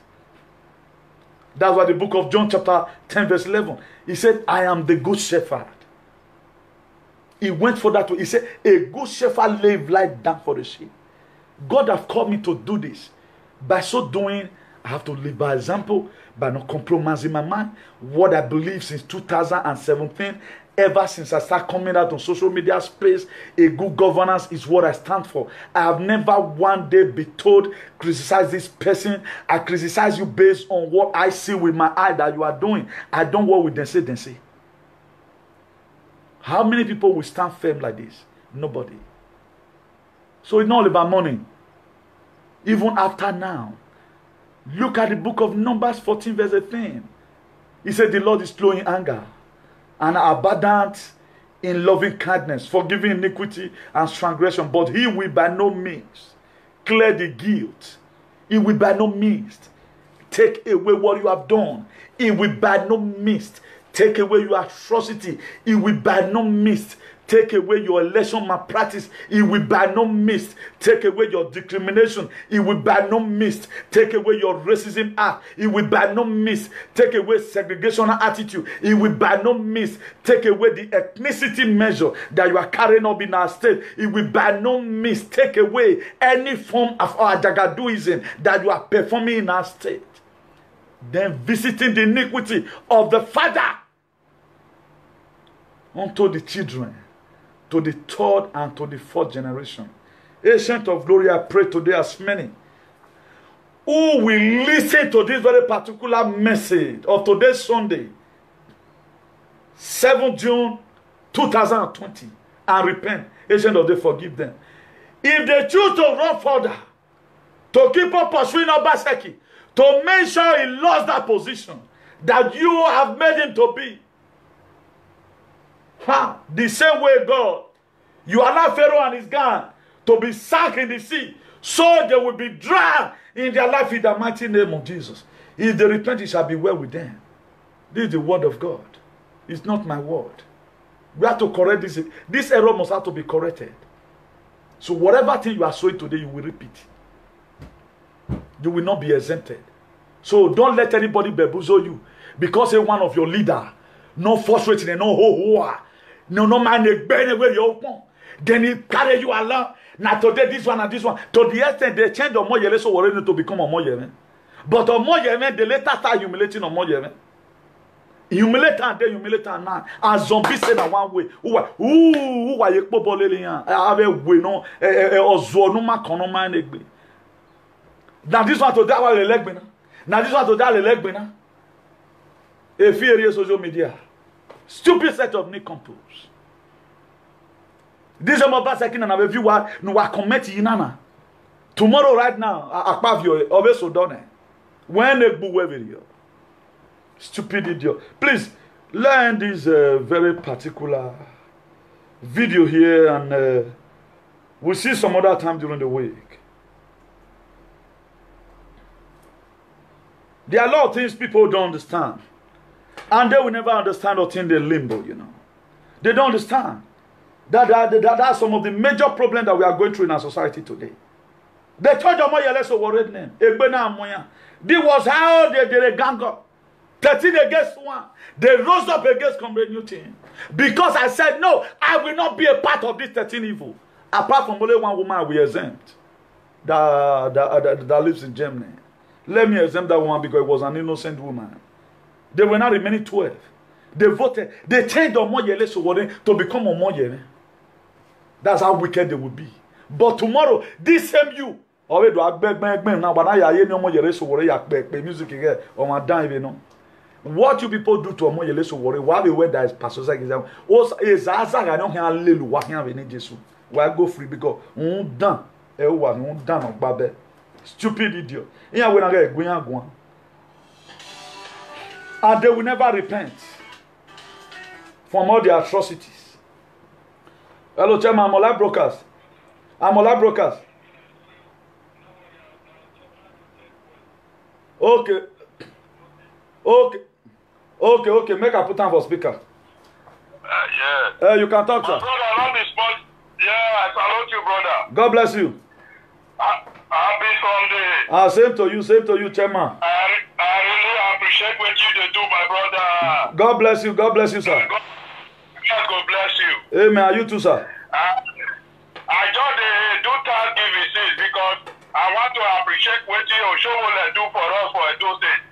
B: That's why the book of John chapter 10 verse 11, he said, I am the good shepherd. He went for that. He said, a good shepherd laid life down for the sheep. God have called me to do this. By so doing, I have to live by example, by not compromising my mind. What I believe since 2017, ever since I started coming out on social media space, a good governance is what I stand for. I have never one day been told, criticize this person. I criticize you based on what I see with my eye that you are doing. I don't what with them say. How many people will stand firm like this? Nobody. So it's not all about money. Even after now. Look at the book of Numbers 14 verse 18. He said the Lord is slow in anger and abundant in loving kindness, forgiving iniquity and transgression. But he will by no means clear the guilt. He will by no means take away what you have done. He will by no means take away your atrocity. He will by no means take away your election malpractice. He will by no means take away your discrimination. He will by no means take away your racism act. He will by no means take away segregational attitude. He will by no means take away the ethnicity measure that you are carrying up in our state. He will by no means take away any form of our jagaduism that you are performing in our state. Then visiting the iniquity of the father unto the children, to the 3rd and to the 4th generation. Ancient of glory, I pray today as many who will listen to this very particular message of today's Sunday, 7 June 2020, and repent. Ancient of days, forgive them. If they choose to run further, to keep on pursuing Obaseki, to make sure he lost that position that you have made him to be, the same way God, you allow Pharaoh and his gang to be sunk in the sea, so they will be drowned in their life in the mighty name of Jesus. If they repent, it shall be well with them. This is the word of God. It's not my word. We have to correct this. This error must have to be corrected. So whatever thing you are sowing today, you will repeat. You will not be exempted. So don't let anybody bamboozle you because one of your leader no frustrating and no man where you open. Then he carry you along. Now today this one and this one. To the extent they change the more yele so already to become a more yele. But a more yele, they later start humiliating a more yele. Humiliate and then humiliate and now. And zombies say that one way. Who are you pobolelian? I have a way no ozo no ma kono man egbe. Now this one to that one elect me now. Now this one to that elect me now. A fear social media. Stupid set of nincompoos. This is my second and a view no I comment inana. Tomorrow right now, I have your always done. When a boo video. Stupid idiot. Please learn this very particular video here and we'll see some other time during the week. There are a lot of things people don't understand. And they will never understand or think they're limbo, you know. They don't understand. That's some of the major problems that we are going through in our society today. They told you more less over red name. This was how they did a gang up. 13 against 1. They rose up against Comrade Newton. Because I said, no, I will not be a part of this 13 evil. Apart from only one woman we exempt. That lives in Germany. Let me exempt that woman because it was an innocent woman. They were not remaining 12. They voted. They changed Omoyele Sowore to become Omoyele. That's how wicked they would be. But tomorrow, this same you. What you people do to Omoyele Sowore, why the way that is Pastor Zach is I don't have little walking Jesus. Why go free because done. Done Babe. Stupid idiot. And they will never repent from all the atrocities. Hello, Chairman, I'm Ola Brokers. Okay. Make a put on for speaker.
C: Yeah.
B: You can talk, sir.
C: Brother, not this much. Yeah, I salute you, brother.
B: God bless you.
C: Happy Sunday.
B: Same to you, Chairman.
C: I really appreciate what you do, my brother.
B: God bless you, sir.
C: God bless you.
B: Amen. You too, sir.
C: I just do Thanksgiving because I want to appreciate what you Oshowole do for us for Edo State.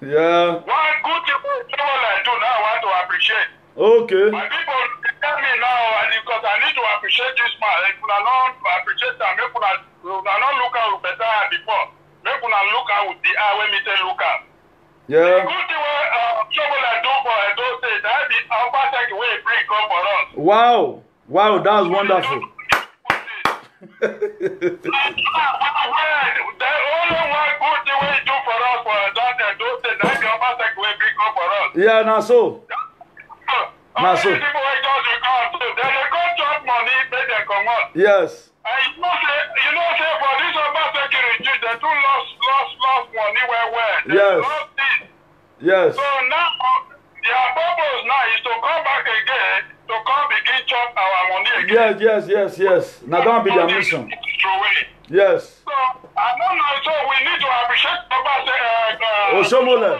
B: Yeah.
C: One good thing Oshowole do now I want to appreciate.
B: Okay.
C: My people tell me now because I need to appreciate this man. If you don't appreciate them, make you not look out better than before. Make you not look out with the eye when me say look out.
B: Yeah.
C: The good thing Oshowole do for Edo State, that the upper take away bring come for us.
B: Wow, that's wonderful.
C: The only one good thing we do for us for those things that the upper take away bring come for us.
B: Yeah, now so.
C: Now so. People will just come so then they come chop money, make them come out.
B: Yes.
C: And you know say for this upper security, they do lost money well. They
B: Yes.
C: lost this.
B: Yes.
C: So now their purpose now is to come back again to come begin chop our money again.
B: Yes. Now don't be their mission. Yes.
C: So I don't know. So we need to appreciate
B: Oshomole,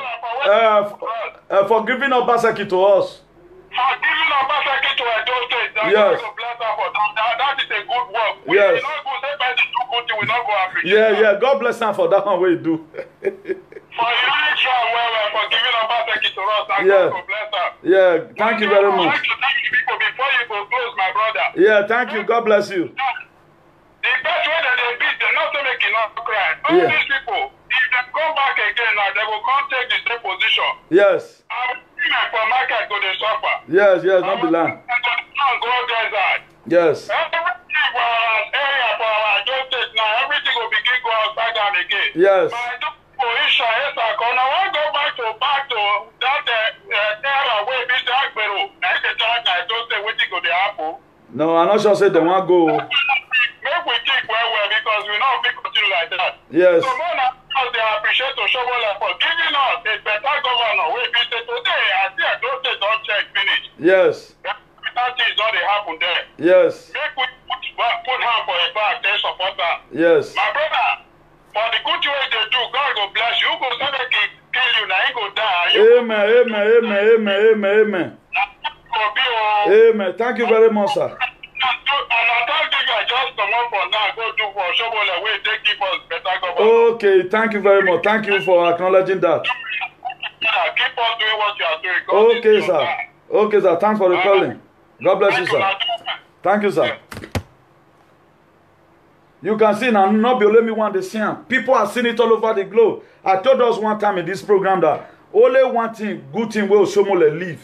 B: for giving Obaseki to us.
C: For giving Obaseki to Edo State.
B: Yes.
C: That is a good work.
B: Yes.
C: We not go say by the two good thing, we not go appreciate.
B: Yeah. God bless them for that one way you do.
C: For you for giving Obaseki to us. And
B: Yeah.
C: God go bless them.
B: Yeah, thank you very much.
C: Thank you people before you go close, my brother.
B: Yeah, thank you. God bless you.
C: The best way that they beat, they're not to make it not cry. All
B: Yeah.
C: these people, if they come back again now, they will come take the same position.
B: Yes.
C: Our women for market go to suffer.
B: Yes, don't be lying.
C: Go desert.
B: Yes.
C: Everything for our area, for our justice now, everything will begin go outside down again.
B: Yes.
C: My Isha, I want to go back to that era where this Agbero, that's the time I don't say what you go to happen.
B: No, I'm not sure say they want go.
C: Make we think well because we know we continue like that.
B: Yes.
C: So more now because they appreciate Oshowole for giving us a better governor. We be say today, I see I don't say don't check finish.
B: Yes.
C: That thing is not they happen there.
B: Yes.
C: Make we put hand for a back, they support her.
B: Yes.
C: My brother, for the good way they do, God go bless you. Go say they kill you, now he go die.
B: Amen. Amen. Thank you very much, sir.
C: And I don't think I just come on for now, go do for Oshowole where they give us better government.
B: Okay, thank you very much. Thank you for acknowledging that.
C: Keep on doing what you are doing. God
B: Okay, sir. Okay, sir. Thanks for the calling. God bless you, sir. Thank you, sir. You can see now, not be only me one the same. People are seeing it all over the globe. I told us one time in this program that only one thing, good thing, will Oshiomhole leave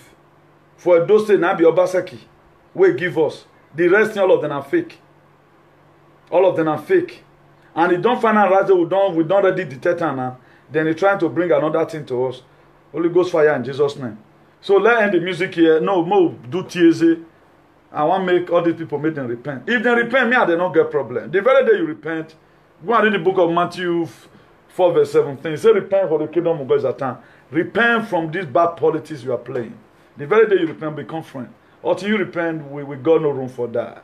B: for those things, now be Obaseki, will give us. The rest, all of them are fake. All of them are fake. And they don't find out right that we don't already detect her now. Then they're trying to bring another thing to us. Holy Ghost fire in Jesus' name. So let's end the music here. No, more do TSA. I want to make all these people make them repent. If they repent, me, they don't get problem. The very day you repent, go and read the book of Matthew 4 verse 17. It says, repent for the kingdom of God is at hand. Repent from these bad politics you are playing. The very day you repent, become friend. Until you repent, we got no room for that.